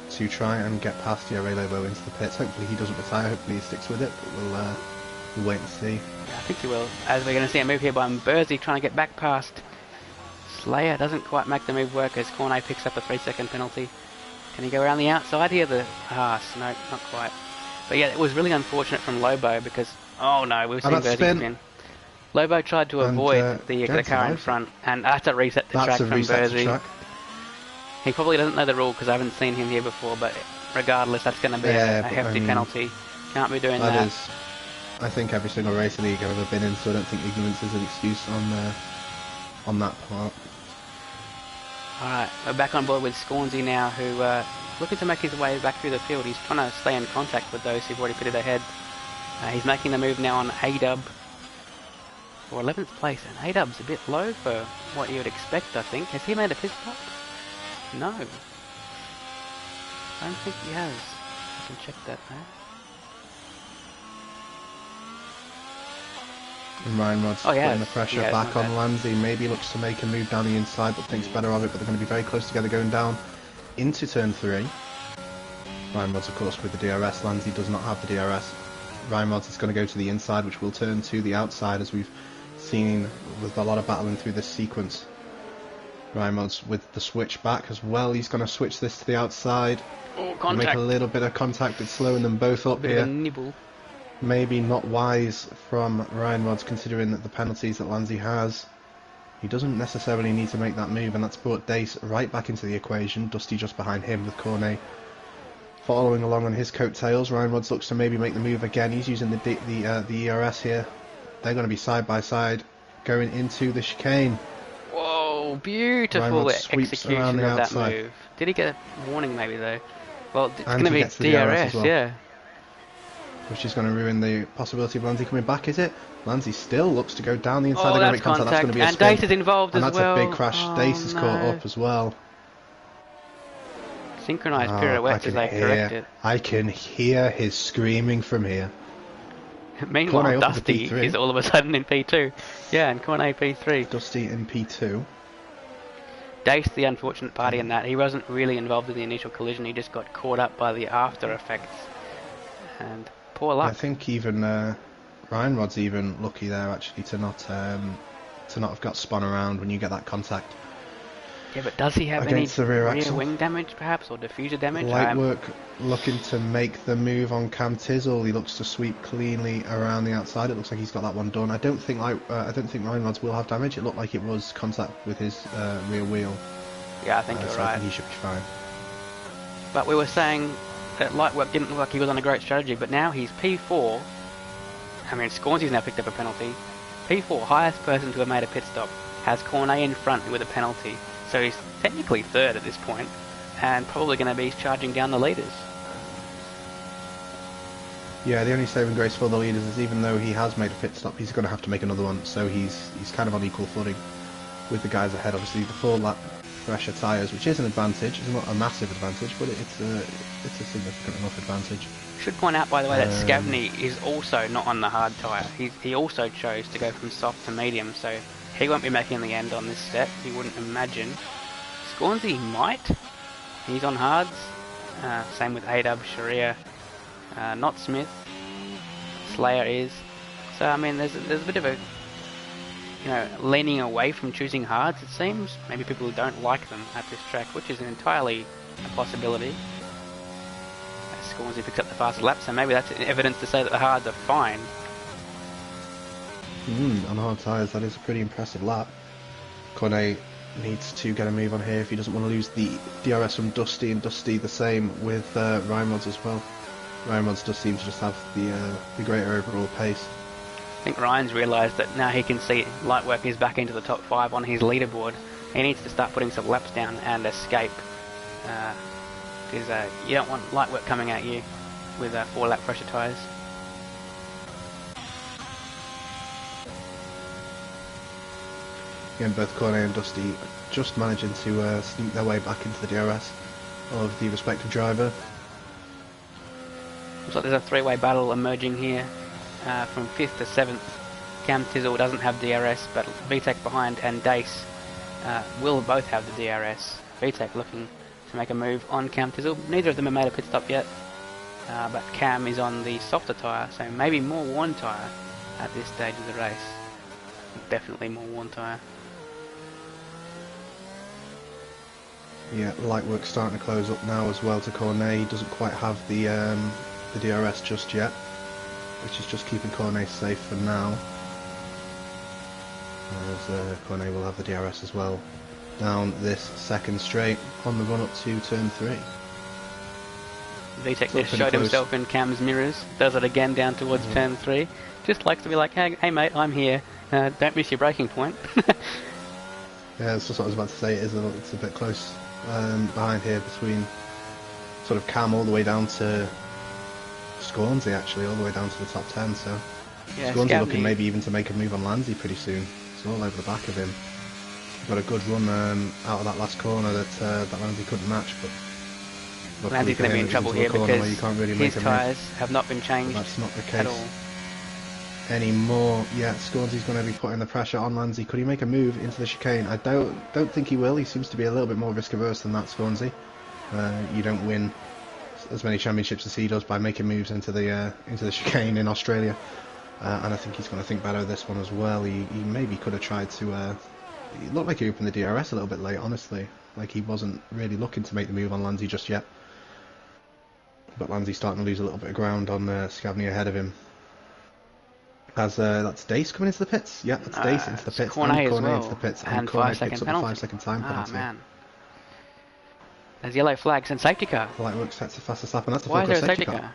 to try and get past Ray Lobo into the pits. Hopefully he doesn't retire. Hopefully he sticks with it. But we'll wait and see. Yeah, I think he will. As we're going to see a move here by Bursey trying to get back past Slayer. Doesn't quite make the move work as Cornet picks up a 3-second penalty. Can he go around the outside here? No, not quite. But yeah, it was really unfortunate from Lobo because, oh no, we've seen Bursey spin. Lobo tried to avoid the car in front, and that's a reset the track from Bursey. He probably doesn't know the rule because I haven't seen him here before, but regardless, that's going to be a hefty penalty. Can't be doing that. I think every single race league I've ever been in, so I don't think ignorance is an excuse on that part. Alright, we're back on board with Scornsy now, who looking to make his way back through the field. He's trying to stay in contact with those who've already pitted ahead. He's making the move now on A-Dub for 11th place, and A-Dub's a bit low for what you would expect, I think. Has he made a pit stop? No. I don't think he has. I can check that now. And Ryan Rod's putting the pressure back on Lanzi. Maybe looks to make a move down the inside, but thinks better of it. But they're going to be very close together going down into turn 3. Ryan Rod's, of course, with the DRS. Lanzi does not have the DRS. Ryan Rod's is going to go to the inside, which will turn to the outside, as we've seen with a lot of battling through this sequence. Ryan Rod's with the switch back as well. He's going to switch this to the outside. Oh, contact. Make a little bit of contact. It's slowing them both up here. Nibble. Maybe not wise from Ryan Rod's, considering that the penalties that Lanzi has. He doesn't necessarily need to make that move, and that's brought Dace right back into the equation. Dusty just behind him with Cornet following along on his coattails. Ryan Rod's looks to maybe make the move again. He's using the ERS here. They're going to be side by side going into the chicane. Whoa, beautiful execution of that move. Did he get a warning maybe though? Well, it's going to be DRS, yeah. Which is going to ruin the possibility of Lanzi coming back, is it? Lanzi still looks to go down the inside. Oh, that's contact. That's going to be a spin. And Dace is involved as well. And that's a big crash. Dace is caught up as well. Synchronised pirouettes as they correct it. I can hear his screaming from here. Meanwhile, Dusty is all of a sudden in P2. Yeah, and Cornet P3. Dusty in P2. Dace, the unfortunate party in that. He wasn't really involved in the initial collision. He just got caught up by the after effects. And poor luck. I think even Ryan Rod's even lucky there actually to not have got spun around when you get that contact. Yeah, but does he have any rear wing damage perhaps, or diffuser damage? Light work looking to make the move on Cam Tizzle. He looks to sweep cleanly around the outside. It looks like he's got that one done. I don't think Ryan Rod's will have damage. It looked like it was contact with his rear wheel. Yeah, I think you're right. I think he should be fine. But we were saying that light work didn't look like he was on a great strategy, but now he's P4. I mean, Scornsy's now picked up a penalty. P4, highest person to have made a pit stop, has Cornet in front with a penalty. So he's technically third at this point, and probably going to be charging down the leaders. Yeah, the only saving grace for the leaders is even though he has made a pit stop, he's going to have to make another one. So he's kind of on equal footing with the guys ahead. Obviously, the 4-lap fresher tyres, which is an advantage. It's not a massive advantage, but it's a significant enough advantage. Should point out, by the way, that Scavney is also not on the hard tyre. He also chose to go from soft to medium, so He won't be making the end on this set, you wouldn't imagine. Scornsy might. He's on hards. Same with A-Dub, Sharia, not Smith. Slayer is. So I mean, there's a bit of a, leaning away from choosing hards. It seems maybe people don't like them at this track, which is entirely a possibility. Scornsy picks up the fastest lap, so maybe that's evidence to say that the hards are fine. On hard tyres, that is a pretty impressive lap. Cornet needs to get a move on here if he doesn't want to lose the DRS from Dusty, and Dusty the same with Ryan Rods as well. Ryan Rods does seem to just have the greater overall pace. I think Ryan's realised that now he can see Lightwork is back into the top 5 on his leaderboard. He needs to start putting some laps down and escape. Because you don't want Lightwork coming at you with 4-lap pressure tyres. Again, both Cornet and Dusty just managing to sneak their way back into the DRS of the respective driver. Looks like there's a 3-way battle emerging here from 5th to 7th. Cam Tizzle doesn't have DRS, but VTEC behind and Dace will both have the DRS. VTEC looking to make a move on Cam Tizzle. Neither of them have made a pit stop yet, but Cam is on the softer tyre, so maybe more worn tyre at this stage of the race. Definitely more worn tyre. Yeah, Lightwork starting to close up now as well to Cornet. He doesn't quite have the DRS just yet, which is just keeping Cornet safe for now. As Cornet will have the DRS as well down this second straight on the run up to turn 3. VTEC just showed himself in Cam's mirrors, does it again down towards turn 3. Just likes to be like, hey mate, I'm here, don't miss your braking point. Yeah, that's just what I was about to say. It's a bit close behind here between sort of Cam all the way down to Scornsy, actually, all the way down to the top 10. So yeah, Scornsy looking maybe even to make a move on Landsy pretty soon. It's all over the back of him. Got a good run out of that last corner that Landsy couldn't match, but Lansy's going to be in trouble here because his tyres have not been changed. That's not the case at all anymore. Yeah, Scornsy's going to be putting the pressure on Landsy. Could he make a move into the chicane? I don't think he will. He seems to be a little bit more risk averse than that, Scornsy. You don't win as many championships as he does by making moves into the chicane in Australia, and I think he's going to think better of this one as well. He maybe could have tried to. It looked like he opened the DRS a little bit late, honestly. Like he wasn't really looking to make the move on Landsy just yet. But Landsy's starting to lose a little bit of ground on Scavney ahead of him. As that's Dace coming into the pits. Yeah, that's Dace into the pits. Cornet as well. Into the pits. And Cornet 5-second picks up penalty. the 5-second time penalty. Man. There's yellow flags and safety car. Lightwork sets the fastest lap, and that's the Why is there a safety car?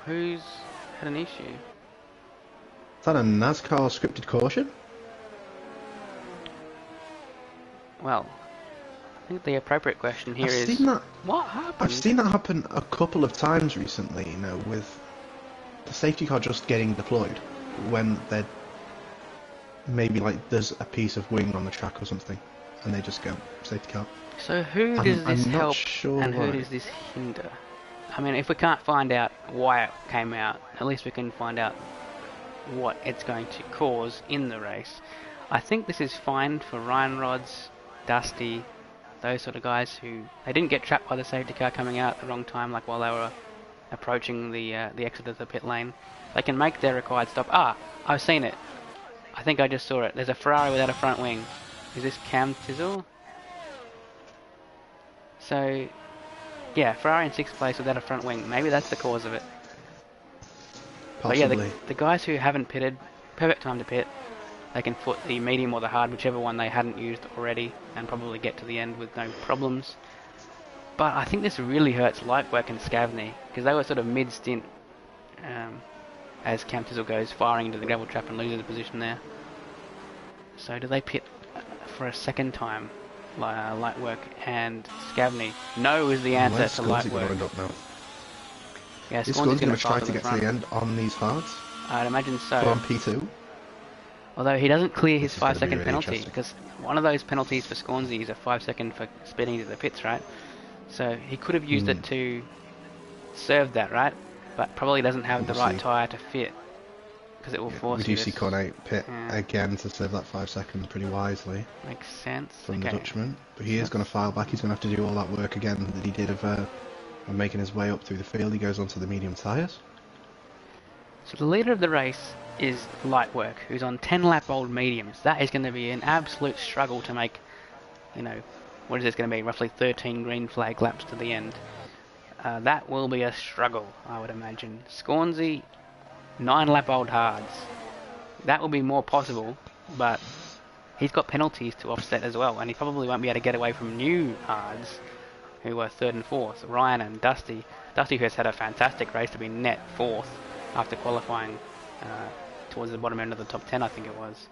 Who's had an issue? Is that a NASCAR scripted caution? Well, I think the appropriate question here is what happened? I've seen that happen a couple of times recently, with the safety car just getting deployed when they're maybe like there's a piece of wing on the track or something, and they just go safety car. So who does this help and who does this hinder? I mean, if we can't find out why it came out, at least we can find out what it's going to cause in the race. I think this is fine for Ryan Rods, Dusty, those sort of guys who they didn't get trapped by the safety car coming out at the wrong time, like while they were approaching the exit of the pit lane. They can make their required stop. I've seen it. I think I just saw it. There's a Ferrari without a front wing. Is this Cam Tizzle? So, yeah, Ferrari in 6th place without a front wing. Maybe that's the cause of it. Possibly. But yeah, the guys who haven't pitted, perfect time to pit. They can foot the medium or the hard, whichever one they hadn't used already, and probably get to the end with no problems. But I think this really hurts Lightwork and Scavney, because they were sort of mid-stint as Cam Tizzle goes firing into the gravel trap and loses the position there. So do they pit for a second time, Lightwork and Scavney? No is the answer to Lightwork. Yeah, Scornsy's going to try to get to the end on these hards. I'd imagine so. On P2. Although he doesn't clear his 5-second penalty, because one of those penalties for Scornsy is a 5-second for speeding to the pits, right? So he could have used it to serve that, right? But probably doesn't have the right tyre to fit because it will Yeah, force we do you see to... Cornet pit Yeah. again to save that 5 seconds pretty wisely Makes sense. from the Okay. Dutchman. But he is going to file back. He's going to have to do all that work again that he did of making his way up through the field. He goes onto the medium tyres. So the leader of the race is Lightwork, who's on 10 lap old mediums. That is going to be an absolute struggle to make, you know, what is this going to be, roughly 13 green flag laps to the end. That will be a struggle, I would imagine. Scornsy, 9 lap old hards. That will be more possible, but he's got penalties to offset as well, and he probably won't be able to get away from new hards who were 3rd and 4th, Ryan and Dusty. Dusty, who has had a fantastic race to be net 4th after qualifying towards the bottom end of the top 10, I think it was.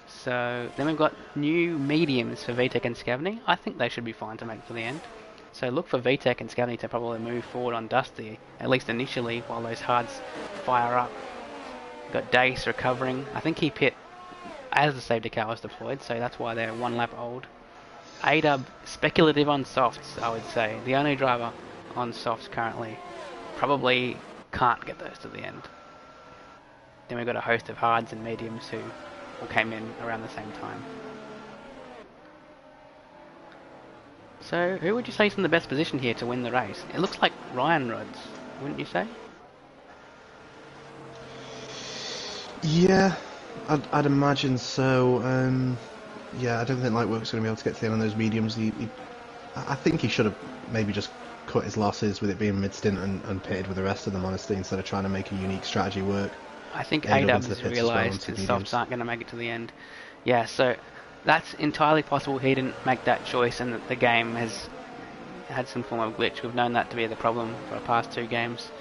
So then we've got new mediums for VTEC and Scavney. I think they should be fine to make for the end. So look for VTEC and Scavney to probably move forward on Dusty, at least initially, while those hards fire up. Got Dace recovering. I think he pit as the safety car was deployed, so that's why they're 1 lap old. A-Dub, speculative on softs, I would say. The only driver on softs currently. Probably can't get those to the end. Then we've got a host of hards and mediums who all came in around the same time. So, who would you say is in the best position here to win the race? It looks like Ryan Rods, wouldn't you say? Yeah, I'd imagine so. Yeah, I don't think Lightwork's going to be able to get to the end on those mediums. I think he should have maybe just cut his losses with it being mid-stint and pitted with the rest of them, honestly, instead of trying to make a unique strategy work. I think A-Dub's realised his softs aren't going to make it to the end. Yeah, so that's entirely possible he didn't make that choice and that the game has had some form of glitch. We've known that to be the problem for the past 2 games.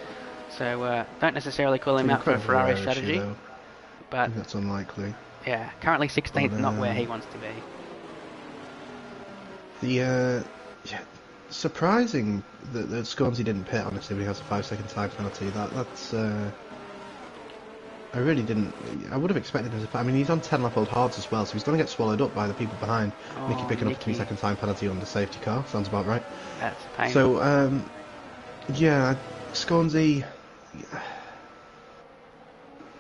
So don't necessarily call him out for a Ferrari strategy. But I think that's unlikely. Yeah, currently 16th, not where he wants to be. Yeah, surprising that Scornsy didn't pit, honestly, when he has a 5-second time penalty. That's I really didn't. I would have expected him to. I mean, he's on 10 lap old hards as well, so he's going to get swallowed up by the people behind. Nicky picking up a 2-second time penalty on the safety car. Sounds about right. That's painful. So, yeah, Scornsy,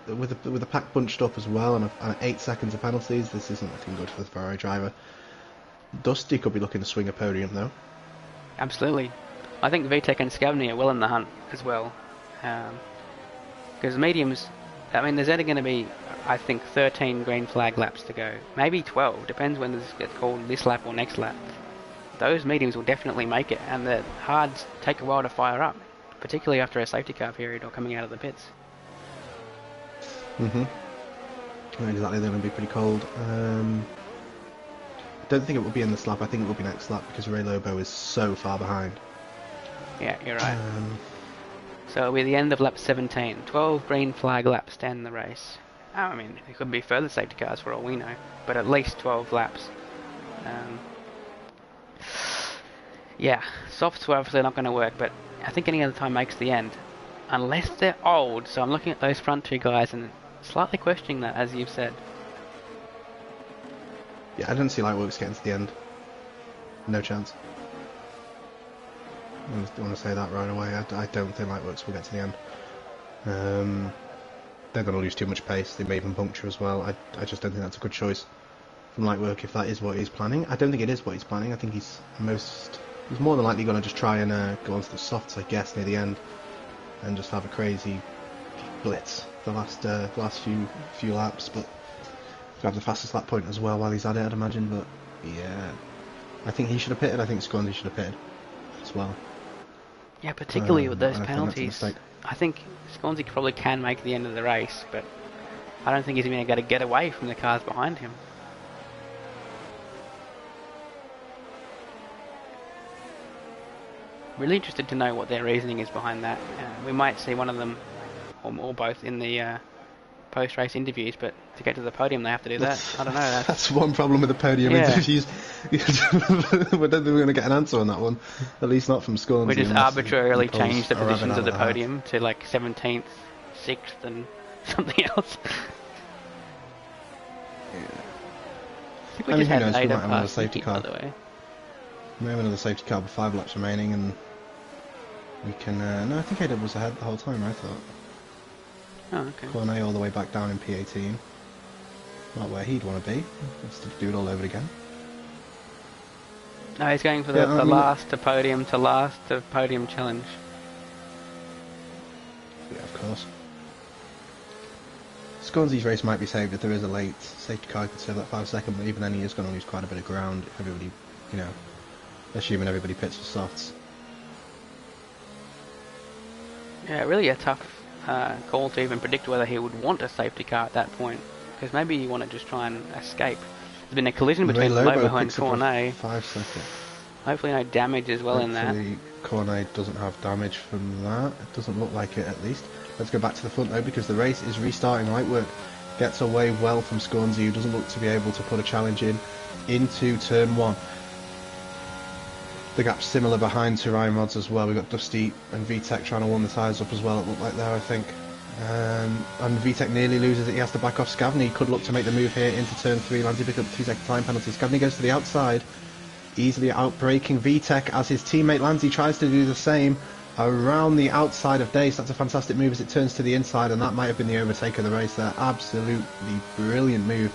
with the pack bunched up as well, and 8 seconds of penalties, this isn't looking good for the Ferrari driver. Dusty could be looking to swing a podium, though. Absolutely. I think VTEC and Scavney are well in the hunt as well. Because mediums, I mean, there's only going to be, I think, 13 green flag laps to go. Maybe 12, depends when this gets called, this lap or next lap. Those mediums will definitely make it, and the hards take a while to fire up, particularly after a safety car period or coming out of the pits. Exactly, they're going to be pretty cold. I don't think it will be in this lap, I think it will be next lap, because Ray Lobo is so far behind. Yeah, you're right. So it'll be the end of lap 17. 12 green flag laps to end the race. I mean, it could be further safety cars for all we know, but at least 12 laps. Yeah, softs were obviously not going to work, but I think any other time makes the end. Unless they're old, so I'm looking at those front 2 guys and slightly questioning that, as you've said. Yeah, I don't see Lightworks getting to the end. No chance. I want to say that right away. I don't think Lightworks will get to the end. They're going to lose too much pace. They may even puncture as well. I just don't think that's a good choice from Lightwork if that is what he's planning. I don't think it is what he's planning. I think he's more than likely going to just try and go onto the softs, I guess, near the end, and just have a crazy blitz the last few laps, but grab the fastest lap point as well while he's at it, I'd imagine. But yeah, I think he should have pitted. I think Scornsy should have pitted as well. Yeah, particularly with those penalties. I think Scornsy probably can make the end of the race, but I don't think he's even going to get away from the cars behind him. Really interested to know what their reasoning is behind that. We might see one of them, or both, in the post-race interviews, but to get to the podium they have to do that. I don't know. That's one problem with the podium interviews. We don't think we're going to get an answer on that one. At least not from Scornsy. We just arbitrarily change the positions of the podium to like 17th, 6th and something else. I think we just had an ADA pass safety car, by the way. We have another safety car with 5 laps remaining, and we can... no, I think ADA was ahead the whole time, I thought. Oh, okay. Cornet all the way back down in P18. Not where he'd want to be. Wants to do it all over again. No, he's going for the last to podium to last to podium challenge. Yeah, of course. Scornsy's race might be saved if there is a late safety car could save that 5 second, but even then he is going to lose quite a bit of ground if everybody, you know, assuming everybody pits for softs. Yeah, really a tough call to even predict whether he would want a safety car at that point, because maybe you want to just try and escape. There's been a collision between Lobo and Cornet. 5 seconds. Hopefully no damage as well in that. Hopefully Cornet doesn't have damage from that. It doesn't look like it, at least. Let's go back to the front though, because the race is restarting. Lightwork gets away well from Scornsy, who doesn't look to be able to put a challenge in into turn 1. The gap's similar behind to Ryan Mods as well. We've got Dusty and VTech trying to warm the tyres up as well, it looked like there, I think. And VTech nearly loses it. He has to back off Scavney. He could look to make the move here into turn 3. Lanzi pick up the 2-second time penalty. Scavney goes to the outside, easily outbraking VTech as his teammate Lanzi tries to do the same around the outside of Dace. That's a fantastic move as it turns to the inside, and that might have been the overtake of the race there. Absolutely brilliant move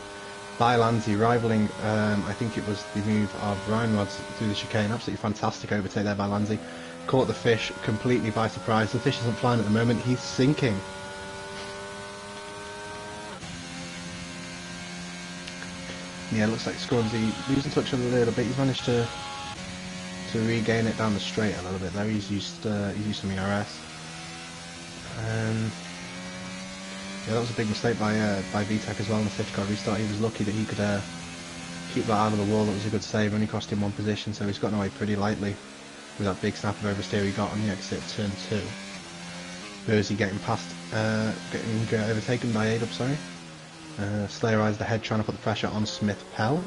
by Lanzi, rivaling, I think it was the move of Ryan Rods through the chicane. Absolutely fantastic overtake there by Lanzi. Caught the fish completely by surprise. The fish isn't flying at the moment, he's sinking. Yeah, it looks like Scornsy losing touch a little bit. He's managed to regain it down the straight a little bit there. He's used some ERS. Yeah, that was a big mistake by VTech as well in the safety car restart. He was lucky that he could keep that out of the wall. That was a good save. Only cost him 1 position, so he's gotten away pretty lightly with that big snap of oversteer he got on the exit of turn 2. Bursey getting past, getting overtaken by Adub, sorry. Slayer eyes the head, trying to put the pressure on Smith Pell.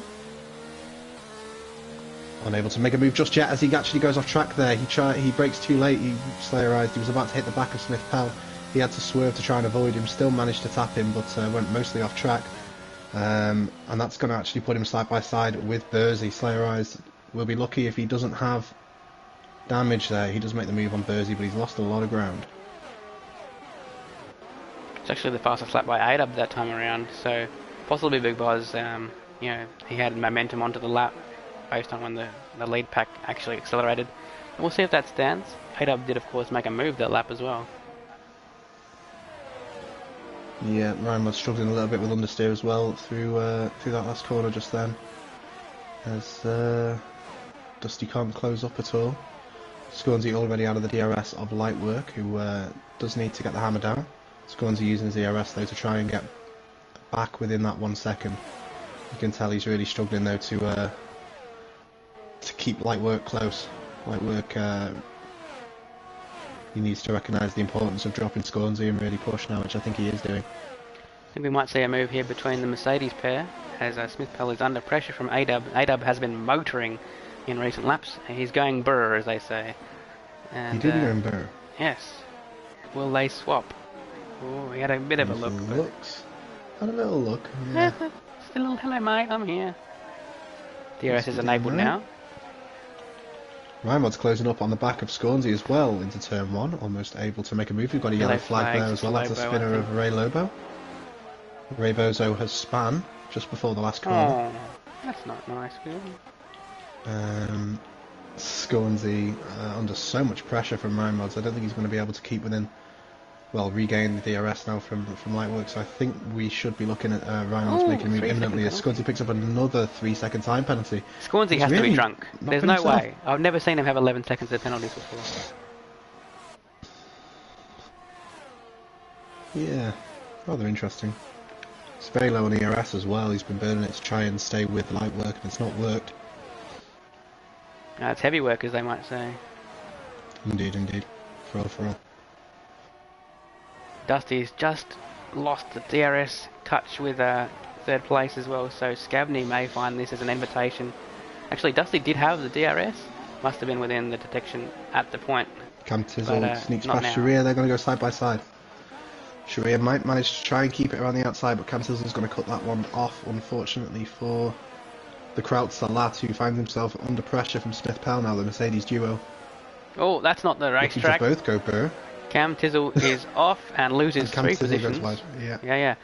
Unable to make a move just yet as he actually goes off track there. He brakes too late. He Slayerized. He was about to hit the back of Smith Pell. He had to swerve to try and avoid him. Still managed to tap him, but went mostly off track. And that's going to actually put him side by side with Bursey. Slayerized will be lucky if he doesn't have damage there. He does make the move on Bursey, but he's lost a lot of ground. It's actually the fastest lap by Adub that time around, so possibly because you know, he had momentum onto the lap based on when the lead pack actually accelerated. And we'll see if that stands. Adub did of course make a move that lap as well. Yeah, Ryan was struggling a little bit with understeer as well through that last corner just then, as Dusty can't close up at all. Scornsy already out of the DRS of Lightwork, who does need to get the hammer down. Scornsy using his DRS though to try and get back within that 1 second. You can tell he's really struggling though to keep Lightwork close. Lightwork, he needs to recognise the importance of dropping Scornsy and really push now, which I think he is doing. I think we might see a move here between the Mercedes pair, as Smith Pell is under pressure from Adub. Adub has been motoring in recent laps. He's going burr, as they say. And, he did go in burr. Yes. Will they swap? Oh, he had a bit of a look. Had a little look. Yeah. Just a little hello, mate. I'm here. DRS is enabled now. Rymod's closing up on the back of Scornsy as well into turn 1, almost able to make a move. We've got a yellow flag there as well. That's a spinner of Ray Lobo. Ray Bozo has span just before the last corner. Oh, that's not nice, good. Scornsy under so much pressure from Rymods. I don't think he's going to be able to keep within, well, regain the DRS now from Lightwork. So I think we should be looking at Rymods making a move imminently as Scornsy picks up another 3-second time penalty. Scornsy has to be drunk. There's no way. I've never seen him have 11 seconds of penalties before. Yeah, rather interesting. It's very low on ERS as well. He's been burning it to try and stay with Lightwork, and it's not worked. It's heavy work, as they might say. Indeed, indeed. For all. Dusty's just lost the DRS touch with third place as well, so Scavney may find this as an invitation. Actually, Dusty did have the DRS. Must have been within the detection at the point. Cam Tizzle sneaks past Sharia. They're going to go side by side. Sharia might manage to try and keep it around the outside, but Cam Tizzle's going to cut that one off, unfortunately, for the Krautzer lad, who finds himself under pressure from Smith Pell now, the Mercedes duo. Oh, that's not the racetrack. Both go burr. Cam Tizzle is off and loses Cam 3 Tizzle goes positions. wide. Yeah. Yeah.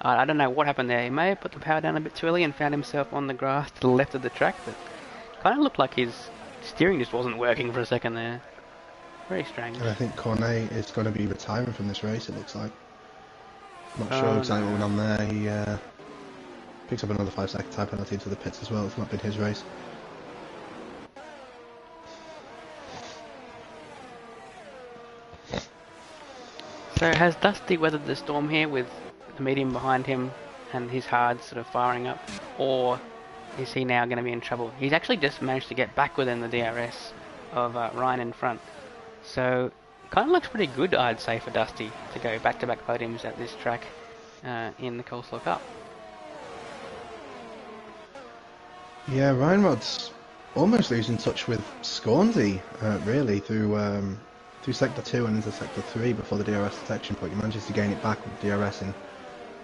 I don't know what happened there. He may have put the power down a bit too early and found himself on the grass to the left of the track, but kind of looked like his steering just wasn't working for a second there. Very strange. And I think Cornet is going to be retiring from this race, it looks like. Not sure exactly what went on there. He picks up another 5-second time penalty into the pits as well. It's not been his race. So has Dusty weathered the storm here with the medium behind him and his hard sort of firing up, or is he now going to be in trouble? He's actually just managed to get back within the DRS of Ryan in front, so kind of looks pretty good, I'd say, for Dusty to go back-to-back podiums at this track in the Coleslaw Cup. Yeah, Ryan Rod's almost losing touch with Scornsey, really, through Sector 2 and into Sector 3 before the DRS detection point. He manages to gain it back with DRS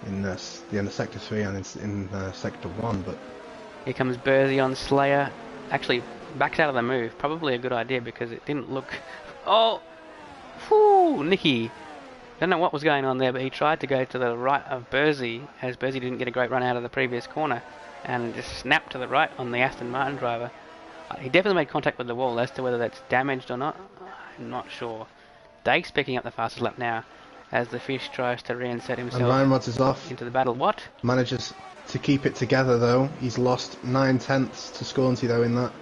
in the end of Sector 3 and in Sector 1, but... Here comes Bursey on Slayer. Actually, backs out of the move. Probably a good idea because it didn't look... Oh! Whew! Nicky! Don't know what was going on there, but he tried to go to the right of Bursey, as Bursey didn't get a great run out of the previous corner, and just snapped to the right on the Aston Martin driver. He definitely made contact with the wall. As to whether that's damaged or not, I'm not sure. Dake's picking up the fastest lap now as the fish tries to reinsert himself and Ryan Rods is off. into the battle. What? Manages to keep it together though. He's lost 9/10 to Scornsey though in that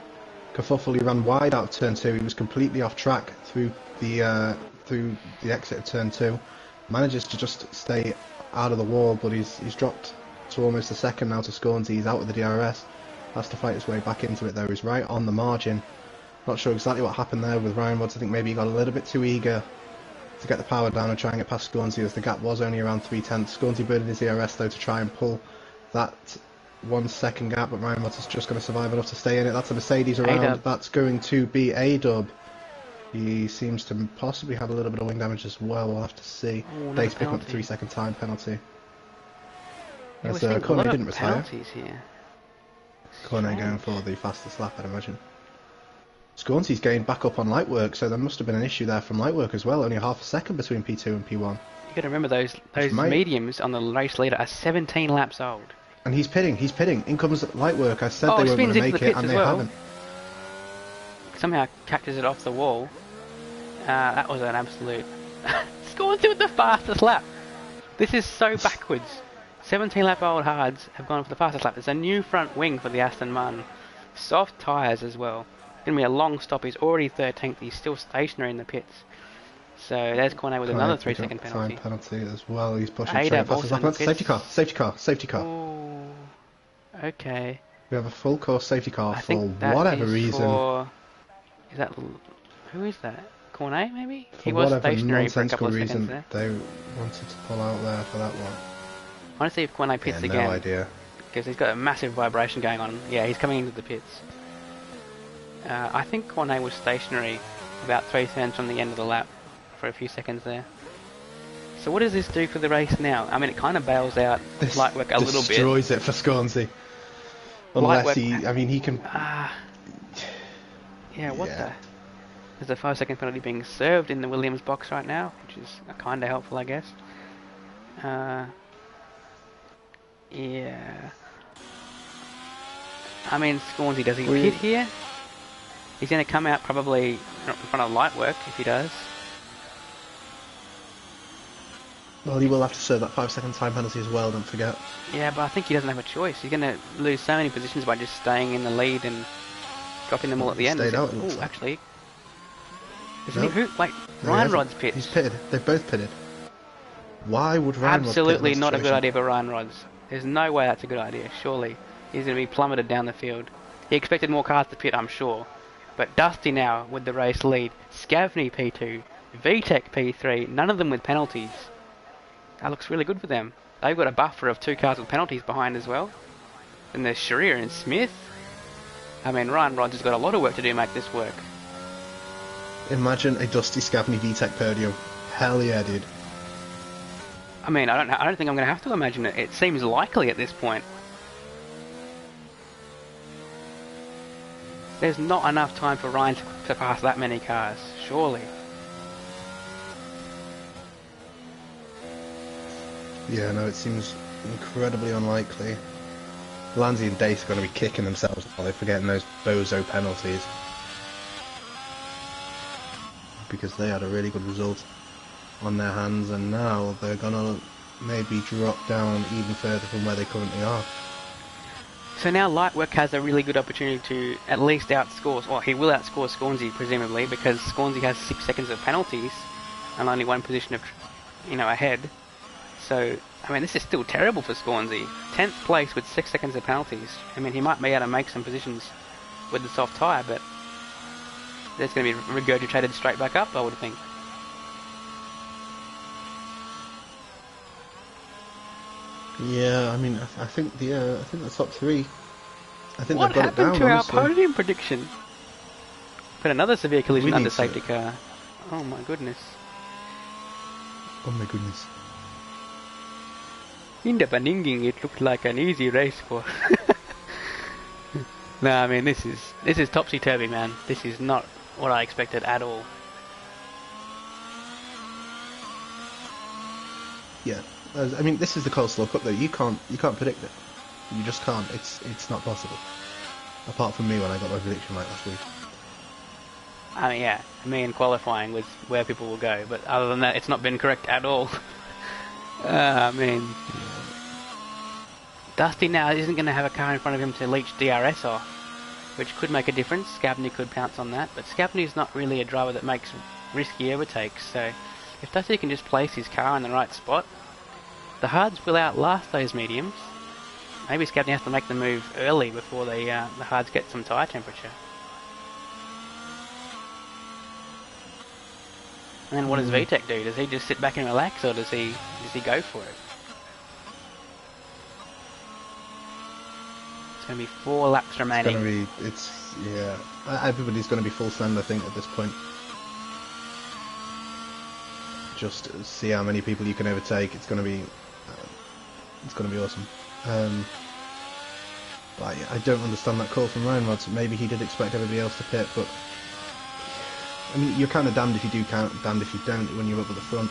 kerfuffle. He ran wide out of turn 2. He was completely off track through the exit of turn 2. Manages to just stay out of the wall, but he's dropped to almost a second now to Scornsey. He's out with the DRS. Has to fight his way back into it though. He's right on the margin. Not sure exactly what happened there with Ryan Rods. I think maybe he got a little bit too eager to get the power down and try and get past Scornsey, as the gap was only around 3/10. Scornsey burned his DRS though to try and pull that 1 second gap, but Ryan Rods is just going to survive enough to stay in it. That's a Mercedes around. A-dub. That's going to be A-dub. He seems to possibly have a little bit of wing damage as well. We'll have to see. Dake's picking up the 3-second time penalty. Yeah, As we're Cornet didn't retire. penalties here. Cornet going for the fastest lap, I'd imagine. Scornsey's gained back up on light work, so there must have been an issue there from light work as well. Only a half a second between P2 and P1. You got to remember those mediums on the race leader are 17 laps old. And he's pitting. In comes light work. I said they weren't going spins to into make the it, pits and as they well. haven't. Somehow catches it off the wall. That was an absolute... Scornsey with the fastest lap. This is so backwards. 17 lap old hards have gone for the fastest lap. There's a new front wing for the Aston Martin. Soft tyres as well. Going to be a long stop. He's already 13th. He's still stationary in the pits. So there's Cornet with another 3-second penalty. Time penalty as well. He's pushing A-dub straight past also in the the safety car. Ooh. Okay. We have a full course safety car I for think that whatever is reason. Is that... Who is that? Cornet, maybe? For He was whatever stationary for a nonsensical couple of reason, seconds there. they wanted to pull out there for that one. I want to see if Cornet pits Yeah, again. no idea. Because he's got a massive vibration going on. Yeah, he's coming into the pits. I think Cornet was stationary about 3 turns from the end of the lap for a few seconds there. So what does this do for the race now? I mean, it kind of bails out This light work a little bit. destroys it for Scornsey. Light Unless work- he can... Yeah, what Yeah. the... There's a 5-second penalty being served in the Williams box right now, which is kind of helpful, I guess. Yeah. I mean, Scornsey, does he pit here? He's going to come out probably in front of light work if he does. Well, he will have to serve that 5-second time penalty as well, don't forget. Yeah, but I think he doesn't have a choice. He's going to lose so many positions by just staying in the lead and dropping them all at the end. Stayed out, it looks Oh, like. actually. Isn't Nope. he? Who? Wait, No, he Ryan hasn't. Rod's pit. He's pitted. They've both pitted. Why would Ryan Rod pit in Absolutely that not a good situation? idea for Ryan Rods. There's no way that's a good idea, surely. He's going to be plummeted down the field. He expected more cars to pit, I'm sure. But Dusty now with the race lead. Scavney P2. VTEC P3. None of them with penalties. That looks really good for them. They've got a buffer of 2 cars with penalties behind as well. And there's Sharir and Smith. I mean, Ryan Rods has got a lot of work to do to make this work. Imagine a Dusty Scavney VTEC podium. Hell yeah, dude. I mean, I don't think I'm going to have to imagine it. It seems likely at this point. There's not enough time for Ryan to pass that many cars, surely. Yeah, no, it seems incredibly unlikely. Lanzi and Dace are going to be kicking themselves while they're forgetting those bozo penalties. Because they had a really good result on their hands, and now they're going to maybe drop down even further from where they currently are. So now Lightwork has a really good opportunity to at least outscore, well, he will outscore Scornsy presumably, because Scornsy has 6 seconds of penalties and only one position of, ahead. So, I mean, this is still terrible for Scornsy. 10th place with 6 seconds of penalties. I mean, he might be able to make some positions with the soft tyre, but that's going to be regurgitated straight back up, I would think. Yeah, I mean, I think the top three. I think what they've got it down. What happened to honestly. our podium prediction? But another severe collision under safety to... car. Oh my goodness. Oh my goodness. In the Baninging, it looked like an easy race for. No, I mean this is topsy-turvy, man. This is not what I expected at all. Yeah, I mean, this is the Coleslaw Cup though. You can't predict it. You just can't. It's not possible. Apart from me when I got my prediction right last week. I mean, yeah, me in qualifying was where people will go, but other than that, it's not been correct at all. I mean, Dusty now isn't going to have a car in front of him to leech DRS off, which could make a difference. Scabney could pounce on that, but Scabney's not really a driver that makes risky overtakes, so if Dusty can just place his car in the right spot, the hards will outlast those mediums. Maybe Scabney has to make the move early before the hards get some tyre temperature. And then what does VTEC do? Does he just sit back and relax, or does he go for it? It's going to be 4 laps remaining. Everybody's going to be full send, I think, at this point. Just see how many people you can overtake. It's going to be awesome. But I don't understand that call from Ryan Rods. Maybe he did expect everybody else to pit, but I mean, you're kind of damned if you do, damned if you don't when you're up at the front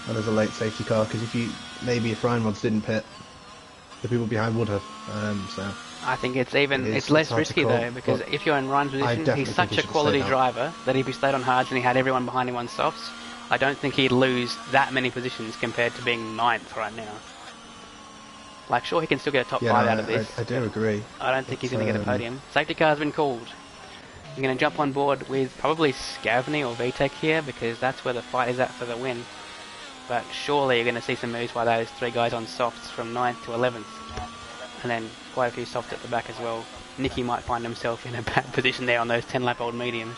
and there's a late safety car, because if Ryan Rods didn't pit, the people behind would have. So I think it's less risky though, because if you're in Ryan's position, he's such a quality driver that if he stayed on hards and he had everyone behind him on softs, I don't think he'd lose that many positions compared to being 9th right now. Like, sure, he can still get a top 5 out of this. I do agree. I don't think he's going to get a podium. Safety car's been called. We're going to jump on board with probably Scavney or VTEC here, because that's where the fight is at for the win. But surely you're going to see some moves by those 3 guys on softs from 9th to 11th. And then quite a few softs at the back as well. Nicky might find himself in a bad position there on those 10-lap-old mediums.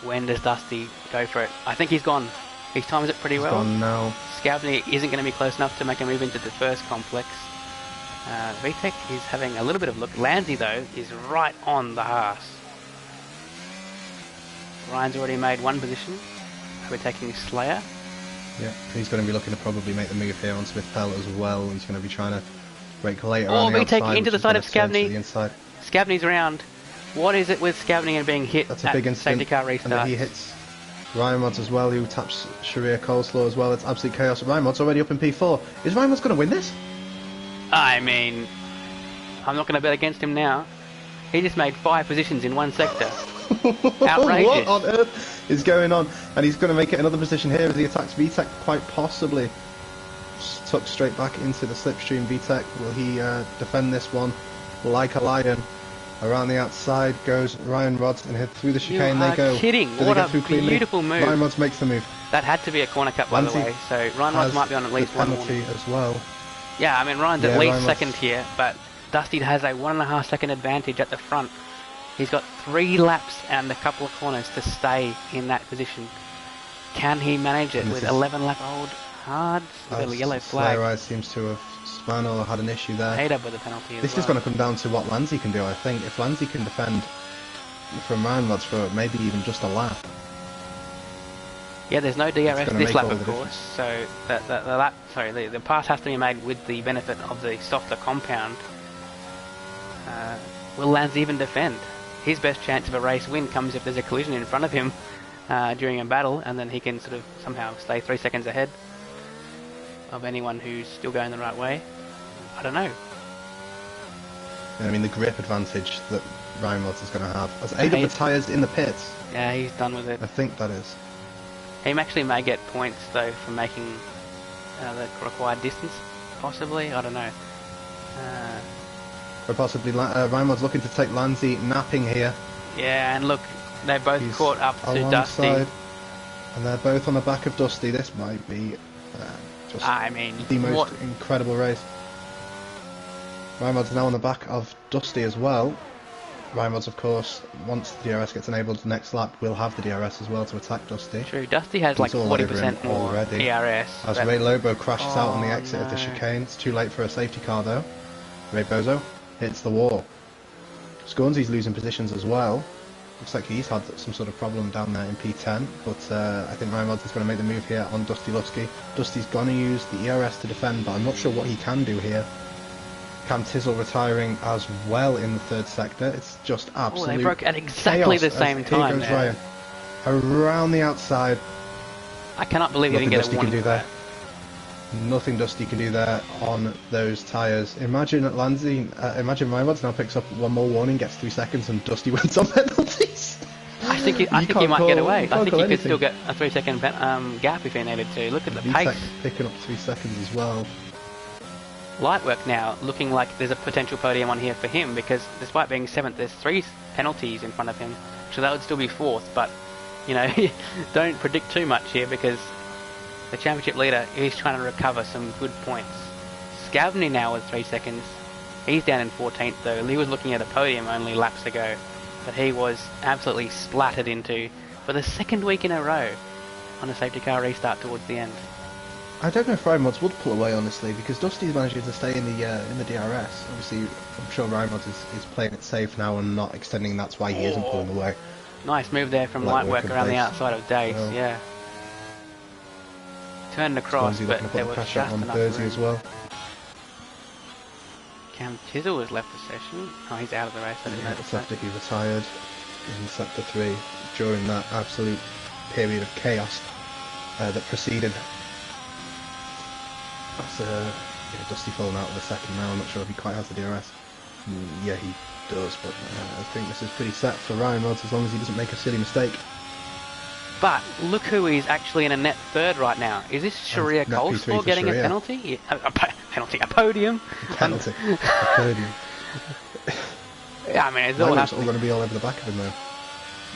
When does Dusty go for it? I think he's gone. He's times it pretty well. He's gone now. Scavney isn't going to be close enough to make a move into the first complex. VTEC is having a little bit of look. Lanzi, though, is right on the Haas. Ryan's already made one position, overtaking Slayer. Yeah, he's going to be looking to probably make the move here on Smith Pell as well. He's going to be trying to brake later on the VTEC outside, into the side of Scavney. Scavney's around. What is it with Scavney and being hit? That's a big incident. Safety car restart. And he hits Ryan Mods as well, who taps Sharia Coleslaw as well. It's absolute chaos. Ryan Mods already up in P4. Is Ryan Mods going to win this? I mean, I'm not going to bet against him now. He just made 5 positions in one sector. Outrageous. What on earth is going on? And he's going to make it another position here as he attacks VTEC, quite possibly. Just tucked straight back into the slipstream. VTEC, will he defend this one like a lion? Around the outside goes Ryan Rods, and through the chicane they go. Kidding! What a beautiful move! Ryan Rods makes the move. That had to be a corner cut, by the way. So Ryan Rods might be on at least one penalty as well. Yeah, I mean Ryan's at least second here, but Dusty has a 1.5 second advantage at the front. He's got 3 laps and a couple of corners to stay in that position. Can he manage it with 11-lap-old hards? With a yellow flag. Slayer seems to have spun or had an issue there. Paid up with a penalty. This is going to come down to what Lanzi can do, I think. If Lanzi can defend from Ryan Rods for maybe even just a lap. Yeah, there's no DRS this lap, of course. So the pass has to be made with the benefit of the softer compound. Will Lanzi even defend? His best chance of a race win comes if there's a collision in front of him during a battle, and then he can sort of somehow stay 3 seconds ahead of anyone who's still going the right way. I don't know. I mean, the grip advantage that Ryan Mods is going to have. As AW retires in the pits. Yeah, he's done with it. I think that is. He actually may get points though for making the required distance, possibly. I don't know. Or possibly Ryan Mods looking to take Lanzi napping here. Yeah, and look, they both caught up to Dusty. And they're both on the back of Dusty. This might be just the most incredible race. Ryan Mods now on the back of Dusty as well. Ryan Mods, of course, once the DRS gets enabled, the next lap will have the DRS as well to attack Dusty. True, Dusty has like 40% more DRS. As Ray Lobo crashes out on the exit of the chicane. It's too late for a safety car though. Ray Bozo hits the wall. Scornsy's losing positions as well. Looks like he's had some sort of problem down there in P10, but I think Ryan Mods is going to make the move here on Dusty Lutsky. Dusty's going to use the ERS to defend, but I'm not sure what he can do here. Cam Tizzle retiring as well in the third sector. It's just absolute they broke at exactly the same time. Here goes Ryan. Around the outside. I cannot believe he didn't get a warning for that. Nothing Dusty can do there on those tyres. Imagine imagine Ryan Mods now picks up one more warning, gets 3 seconds, and Dusty wins on penalties. I think he might get away. I think he could still get a 3 second gap if he needed to. Look at the pace. Picking up 3 seconds as well. Lightwork now looking like there's a potential podium on here for him, because despite being 7th, there's 3 penalties in front of him, so that would still be 4th. But you know, don't predict too much here, because the championship leader is trying to recover some good points. Scavney now with 3 seconds. He's down in 14th though. He was looking at a podium only laps ago, but he was absolutely splattered into for the 2nd week in a row on a safety car restart towards the end. I don't know if Ryan Mods would pull away, honestly, because Dusty's managing to stay in the DRS. Obviously, I'm sure Ryan Mods is playing it safe now and not extending. That's why he isn't pulling away. Nice move there from Lightwork around the outside of Dace. Yeah. Turned across, but there was just enough room. As well. Cam Tizzle has left the session. Oh, he's out of the race. I didn't notice that. After he retired in Sector 3 during that absolute period of chaos that preceded. That's Dusty falling out of the second now. I'm not sure if he quite has the DRS. Yeah, he does, but I think this is pretty set for Ryan Mods as long as he doesn't make a silly mistake. But look who is actually in a net 3rd right now. Is this Sharia Coleslaw getting a penalty? Yeah, a podium. A penalty. A podium. Yeah, I mean, it's all going to be all over the back of him though.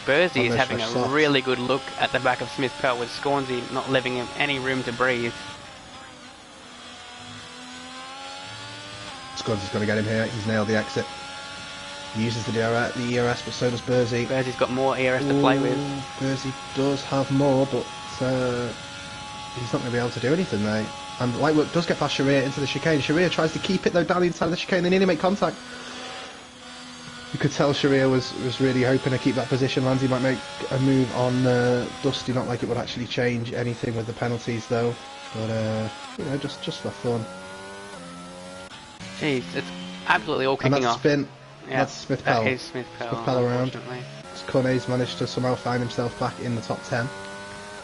Bursey is having a really good look at the back of Smith Pell, with Scornsy not leaving him any room to breathe. Scornsy's going to get him here. He's nailed the exit. He uses the ERS, but so does Bursey. Bursey's got more ERS to play with. Bursey does have more, but he's not going to be able to do anything there. And Lightwork does get past Sharia into the chicane. Sharia tries to keep it though down inside the chicane. They nearly make contact. You could tell Sharia was really hoping to keep that position. Lanzi might make a move on Dusty. Not like it would actually change anything with the penalties though. But you know, just for fun. Jeez, it's absolutely all kicking off. Spin. Yeah, that's Smith Pell. That is Smith Pell. Smith Pell around. Cornet's managed to somehow find himself back in the top 10.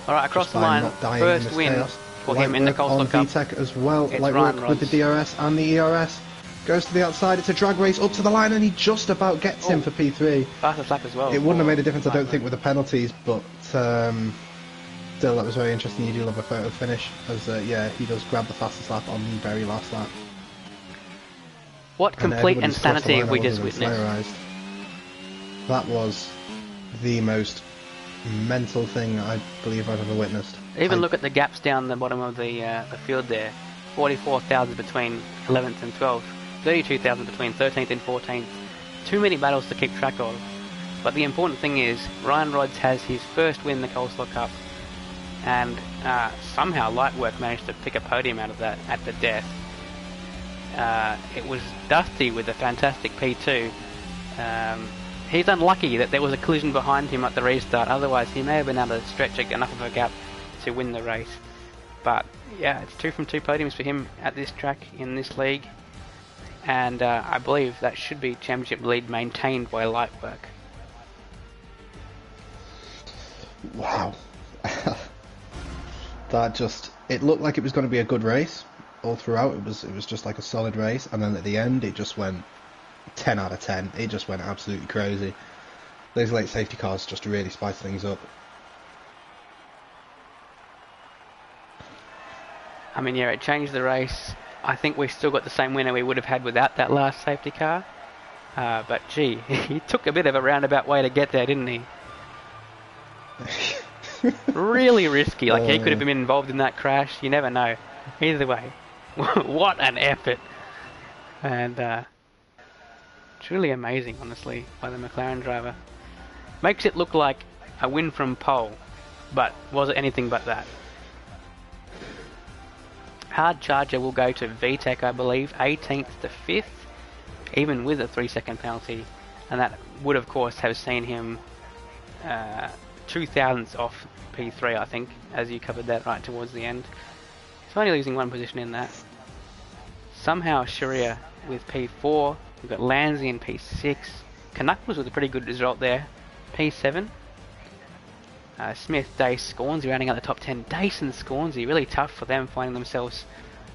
Alright, across the line, first win for him in the Coleslaw Cup. VTech as well, Lightwork with the DRS and the ERS. Goes to the outside, it's a drag race up to the line, and he just about gets him for P3. Fastest lap as well. It wouldn't have made a difference, I don't think, with the penalties, but still, that was very interesting. You do love a photo finish, as yeah, he does grab the fastest lap on the very last lap. What complete insanity have we just witnessed? That was the most mental thing I believe I've ever witnessed. Even look at the gaps down the bottom of the field there. 44,000 between 11th and 12th. 32,000 between 13th and 14th. Too many battles to keep track of. But the important thing is, Ryan Rods has his first win in the Coleslaw Cup. And somehow Lightwork managed to pick a podium out of that at the death. It was Dusty with a fantastic P2. He's unlucky that there was a collision behind him at the restart, otherwise he may have been able to stretch enough of a gap to win the race. But yeah, it's 2 from 2 podiums for him at this track in this league, and I believe that should be championship lead maintained by Lightwork. Wow. It looked like it was going to be a good race all throughout. It was just like a solid race, and then at the end it just went 10 out of 10. It just went absolutely crazy. Those late safety cars just really spiced things up. I mean, yeah, it changed the race. I think we've still got the same winner we would have had without that last safety car. But gee, he took a bit of a roundabout way to get there, didn't he? Really risky. Like, he could have been involved in that crash. You never know. Either way, what an effort. And truly amazing, honestly, by the McLaren driver. Makes it look like a win from pole, but was it anything but that? Hard Charger will go to VTEC, I believe, 18th to 5th, even with a 3-second penalty, and that would of course have seen him 2 thousandths off P3, I think, as you covered that right towards the end. He's only losing 1 position in that. Somehow Sharia with P4, we've got Lansley in P6, Knuckles with a pretty good result there, P7. Smith, Dace, Scornsey rounding out the top 10. Dace and Scornsey, really tough for them finding themselves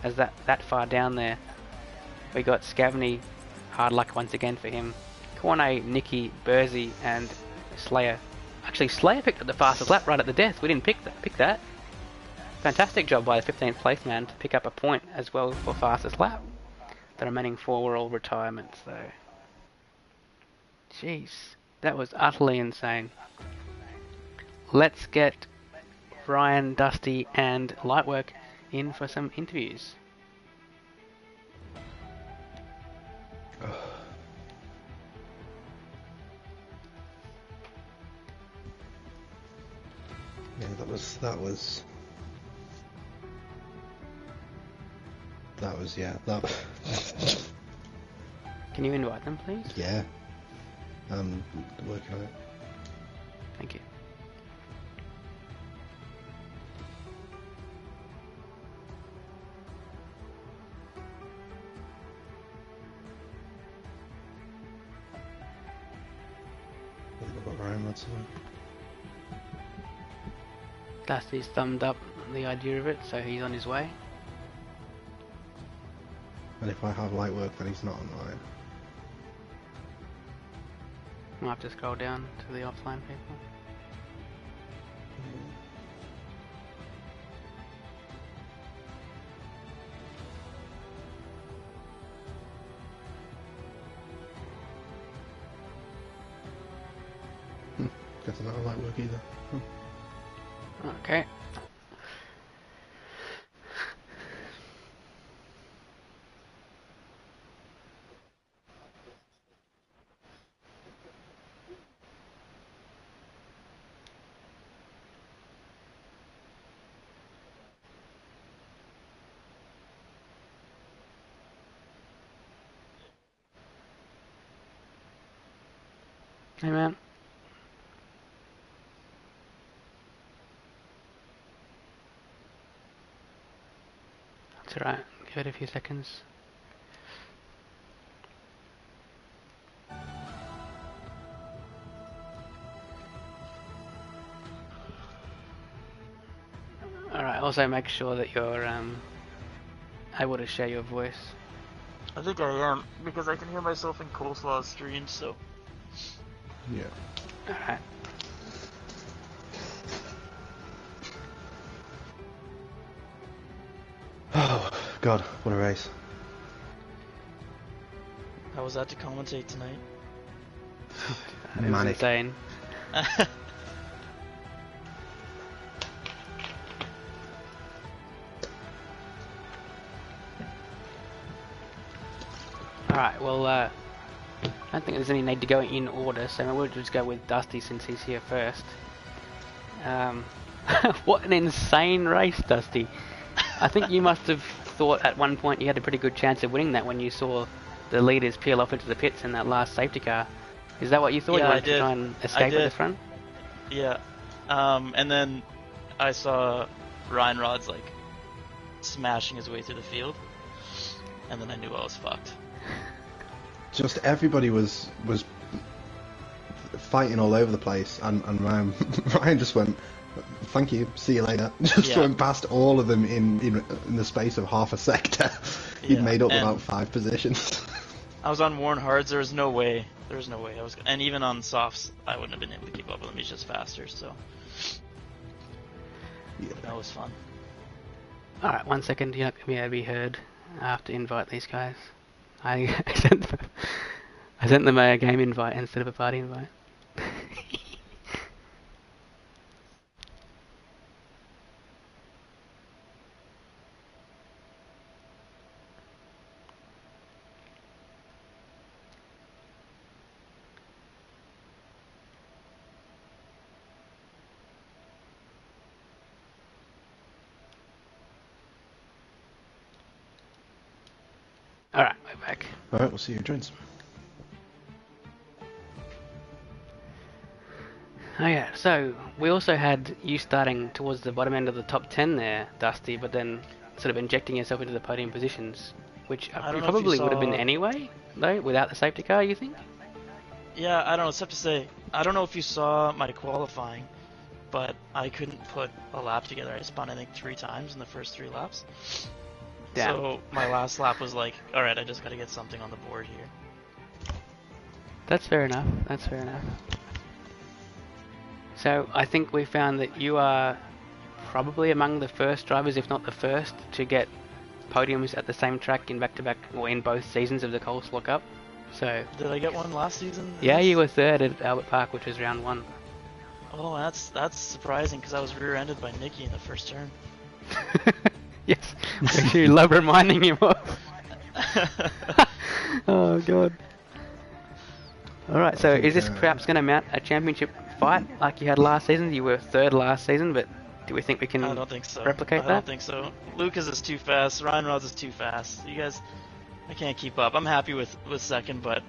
as that far down there. We got Scavney, hard luck once again for him. Cornet, Nicky, Bursey and Slayer. Actually, Slayer picked up the fastest lap right at the death. We didn't pick that. Fantastic job by the 15th place man to pick up a point as well for fastest lap. The remaining 4 were all retirements though. Jeez, that was utterly insane. Let's get Ryan, Dusty and Lightwork in for some interviews. Yeah, that. Can you invite them, please? Yeah. I'm working on it. Thank you. I've got Ryan Rodson. Dusty's thumbed up the idea of it, so he's on his way. And if I have light work, then he's not online. I'll have to scroll down to the offline people. Guess I don't have light work either. Okay. Hey man. That's alright, give it a few seconds. Alright, also make sure that you're able to share your voice. I think I am, because I can hear myself in Coleslaw's stream, so... Yeah. Alright. Oh, God, what a race. How was that to commentate tonight? It was Manic. insane. Alright, well, I don't think there's any need to go in order, so we'll just go with Dusty since he's here first. What an insane race, Dusty. I think you must have thought at one point you had a pretty good chance of winning that when you saw the leaders peel off into the pits in that last safety car. Is that what you thought? Yeah, you wanted I did. to try and escape at the front? Yeah. And then I saw Ryan Rod's like smashing his way through the field, and then I knew I was fucked. Just everybody was fighting all over the place, and Ryan, Ryan just went, "Thank you, see you later." Just went past all of them in the space of half a sector. He'd made up about 5 positions. I was on worn hards. There was no way. And even on softs, I wouldn't have been able to keep up with him. He's just faster. So that was fun. All right, 1 second. You're not going to be able to be heard. I have to invite these guys. I sent them a game invite instead of a party invite. Alright, we're back. Alright, we'll see you in joins. Oh yeah, so we also had you starting towards the bottom end of the top 10 there, Dusty, but then sort of injecting yourself into the podium positions, which you probably would have been anyway, though, without the safety car, you think? Yeah, I don't know, it's tough to say. I don't know if you saw my qualifying, but I couldn't put a lap together. I spun, I think, 3 times in the first 3 laps. Damn. So my last lap was like, alright, I just gotta get something on the board here. That's fair enough, that's fair enough. So I think we found that you are probably among the first drivers, if not the first, to get podiums at the same track in back-to-back, or in both seasons of the Coleslaw Cup. So did I get one last season? Yeah, you were 3rd at Albert Park, which was round 1. Oh, that's surprising, because I was rear-ended by Nicky in the first turn. Yes, actually love reminding him of. Oh god. Alright, so is this perhaps going to mount a championship fight like you had last season? You were 3rd last season, but do we think we can I don't think so. replicate that? I don't think so. Lucas is too fast, Ryan Rods is too fast. You guys, I can't keep up. I'm happy with 2nd, but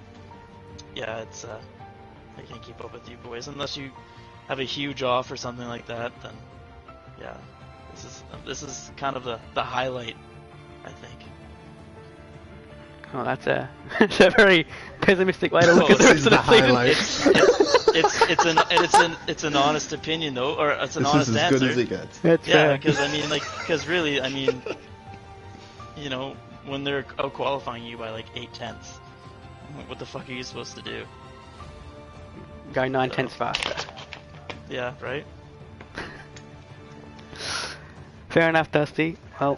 yeah, it's I can't keep up with you boys. Unless you have a huge off or something like that, then yeah. This is kind of the highlight, I think. Oh, that's a very pessimistic way to look at the rest of the season. It's an honest opinion though, or it's an honest answer. This is as good as it gets. That's yeah, because I mean, really, I mean, you know, when they're out qualifying you by like 8/10, what the fuck are you supposed to do? Go 9/10 faster. Yeah, right. Fair enough, Dusty. Well,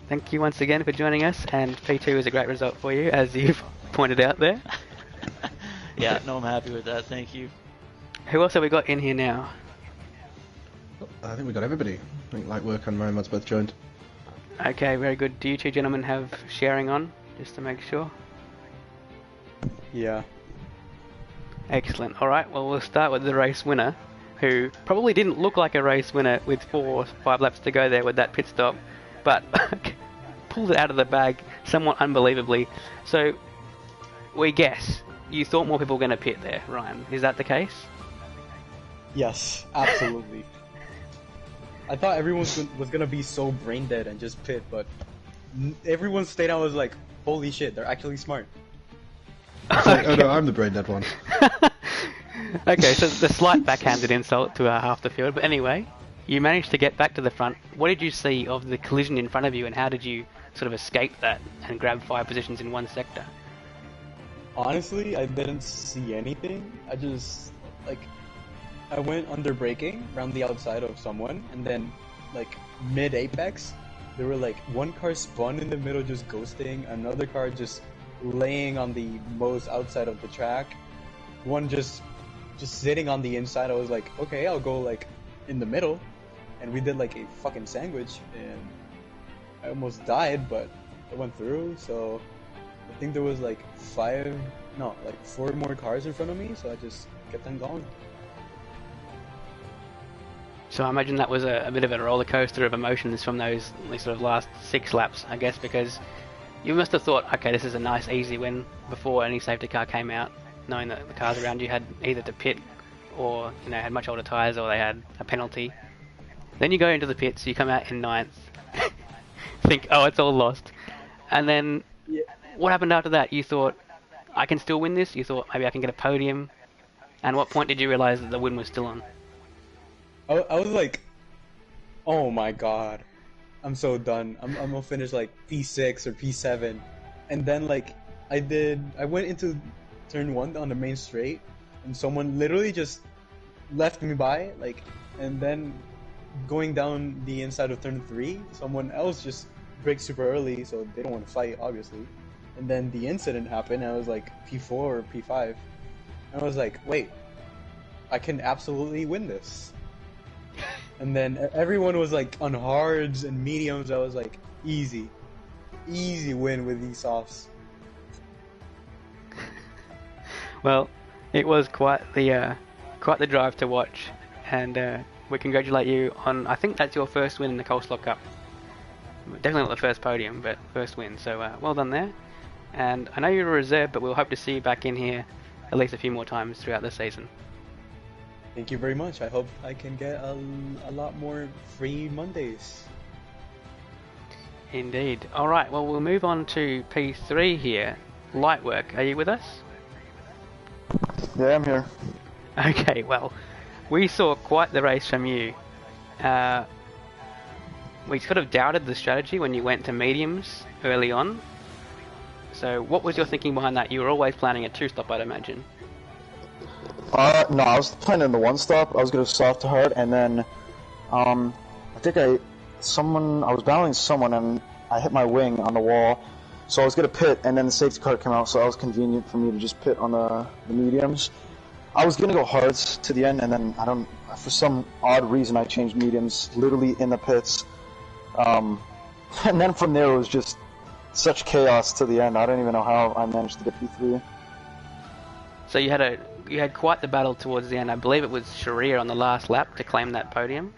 thank you once again for joining us, and P2 was a great result for you, as you've pointed out there. Yeah, no, I'm happy with that, thank you. Who else have we got in here now? I think we got everybody. I think Light Work and Ryan Mod's both joined. Okay, very good. Do you 2 gentlemen have sharing on, just to make sure? Yeah. Excellent. Alright, well we'll start with the race winner, who probably didn't look like a race winner with 4 or 5 laps to go there with that pit stop, but pulled it out of the bag somewhat unbelievably. So, we guess you thought more people were going to pit there, Ryan. Is that the case? Yes, absolutely. I thought everyone was going to be so brain dead and just pit, but everyone stayed out and was like, holy shit, they're actually smart. Like, oh no, I'm the brain dead one. Okay, so the slight backhanded insult to half the field, but anyway, you managed to get back to the front. What did you see of the collision in front of you, and how did you sort of escape that and grab 5 positions in one sector? Honestly, I didn't see anything. I went under braking around the outside of someone, and then, like, mid-apex, there were, like, one car spun in the middle just ghosting, another car just laying on the most outside of the track, one just sitting on the inside. I was like, okay, I'll go, like, in the middle, and we did, like, a fucking sandwich, and I almost died, but it went through, so I think there was, like, 4 more cars in front of me, so I just kept on going. So I imagine that was a bit of a roller coaster of emotions from those sort of last 6 laps, I guess, because you must have thought, okay, this is a nice easy win before any safety car came out, knowing that the cars around you had either to pit or, you know, had much older tyres or they had a penalty. Then you go into the pits, you come out in 9th, think, oh, it's all lost. And then what happened after that? You thought, I can still win this? You thought maybe I can get a podium? And what point did you realise that the win was still on? I was like, oh my god, I'm so done. I'm gonna finish like P6 or P7, and then like I went into turn 1 on the main straight, and someone literally just left me by, like, and then going down the inside of turn 3, someone else just braked super early, so they don't want to fight, obviously. And then the incident happened, and I was like P4 or P5, and I was like, wait, I can absolutely win this. And then everyone was like on hards and mediums. I was like, easy win with these softs. Well, it was quite the drive to watch, and we congratulate you on. I think that's your first win in the Coleslaw Cup. Definitely not the first podium, but first win. So well done there. And I know you're a reserve, but we'll hope to see you back in here at least a few more times throughout the season. Thank you very much. I hope I can get a lot more free Mondays. Indeed. All right. Well, we'll move on to P3 here. Lightwork, are you with us? Yeah, I'm here. Okay. Well, we saw quite the race from you. We sort of doubted the strategy when you went to mediums early on. So, what was your thinking behind that? You were always planning a 2-stop, I'd imagine. No, I was playing in the 1-stop. I was going to soft to hard, and then I think I was battling someone, and I hit my wing on the wall. So I was going to pit, and then the safety car came out, so that was convenient for me to just pit on the mediums. I was going to go hards to the end, and then for some odd reason, I changed mediums literally in the pits. And then from there, it was just such chaos to the end. I don't even know how I managed to get P3. So you had quite the battle towards the end. I believe it was Sharia on the last lap to claim that podium.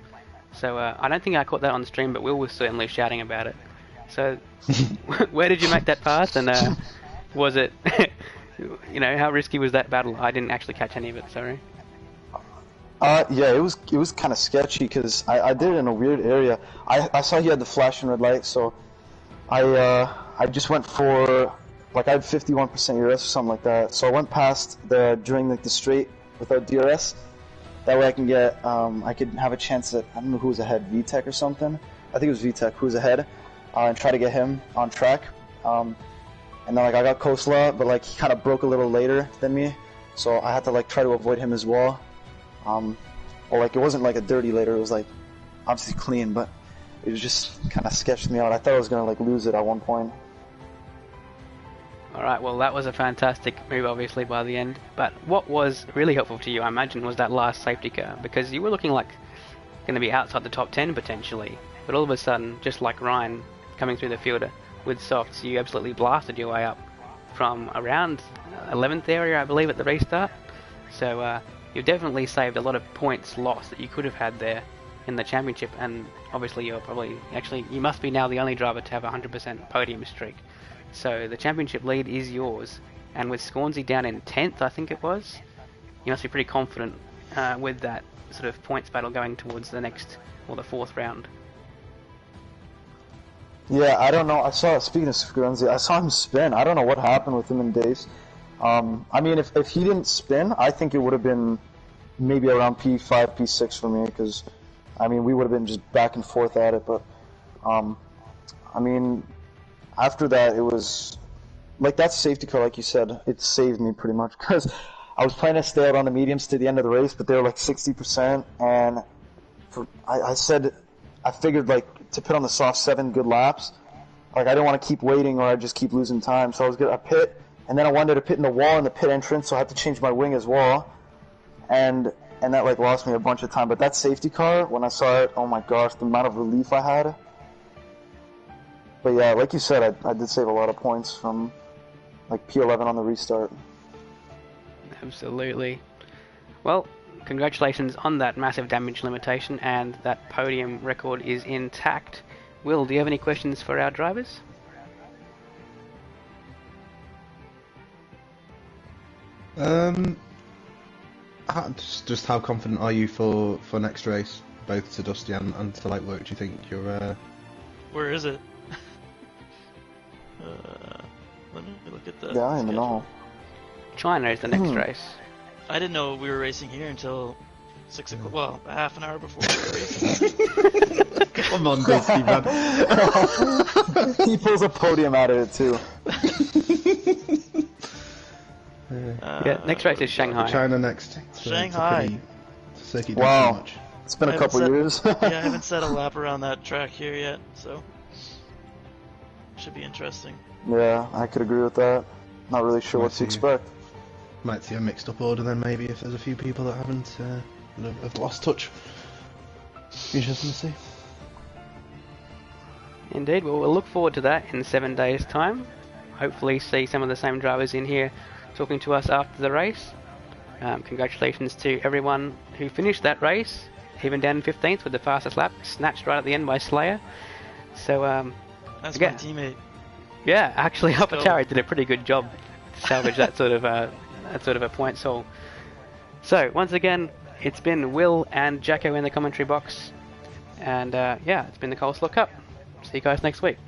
So I don't think I caught that on stream, but Will was certainly shouting about it. So where did you make that pass, and was it, how risky was that battle? I didn't actually catch any of it, sorry. Yeah, it was kind of sketchy because I did it in a weird area. I saw he had the flashing red light, so I just went for, like, I had 51% ERS or something like that. So I went past during the straight without DRS. That way I can get I could have a chance at, I don't know who was ahead, VTech or something. I think it was VTech who was ahead, and try to get him on track. And then like I got Coleslaw, but like he kind of broke a little later than me, so I had to like try to avoid him as well. Or like it wasn't like a dirty later, it was like obviously clean, but it was just kind of sketched me out. I thought I was gonna like lose it at one point. Alright, well that was a fantastic move obviously by the end, but what was really helpful to you, I imagine, was that last safety car, because you were looking like going to be outside the top 10 potentially, but all of a sudden, just like Ryan coming through the field with softs, you absolutely blasted your way up from around 11th area, I believe, at the restart. So you've definitely saved a lot of points lost that you could have had there in the championship, and obviously you must be now the only driver to have a 100% podium streak. So the championship lead is yours, and with Scornsy down in 10th, I think it was, you must be pretty confident with that sort of points battle going towards the next, or the 4th round. Yeah, I don't know. Speaking of Scornsy, I saw him spin. I don't know what happened with him in days. I mean, if he didn't spin, I think it would have been maybe around P5, P6 for me, because, I mean, we would have been just back and forth at it, but, I mean, after that, it was, like, that safety car, like you said, it saved me pretty much, because I was planning to stay out on the mediums to the end of the race, but they were like 60%, and I figured, like, to pit on the soft 7 good laps, like, I didn't want to keep waiting or I'd just keep losing time, so I was going to pit, and then I wanted to pit in the wall in the pit entrance, so I had to change my wing as well, and that, like, lost me a bunch of time, but that safety car, when I saw it, oh my gosh, the amount of relief I had. But yeah, like you said, I did save a lot of points from, like, P11 on the restart. Absolutely. Well, congratulations on that massive damage limitation, and that podium record is intact. Will, do you have any questions for our drivers? Just how confident are you for next race, both to Dusty and to Lightwork? Do you think you're? Where is it? Let me look at the. Yeah, I don't even know. China is the next race. I didn't know we were racing here until 6 o'clock. Well, half an hour before we were racing. Come on, Dusty, man. He pulls a podium out of it too. Yeah, next race is Shanghai. China next. Shanghai. Circuit Wow. much. It's been I a haven't couple said- years. Yeah, I haven't set a lap around that track here yet, so should be interesting. Yeah, I could agree with that. Not really sure what to expect. Might see a mixed up order then, maybe, if there's a few people that haven't have lost touch. Interesting to see. Indeed, well, we'll look forward to that in 7 days' time. Hopefully see some of the same drivers in here talking to us after the race. Congratulations to everyone who finished that race, even down in 15th with the fastest lap, snatched right at the end by Slayer. So, That's again, my teammate. yeah, actually, Let's go. AlphaTauri did a pretty good job to salvage that sort of a point haul. So, once again, it's been Will and Jacko in the commentary box, and yeah, it's been the Coleslaw Cup. See you guys next week.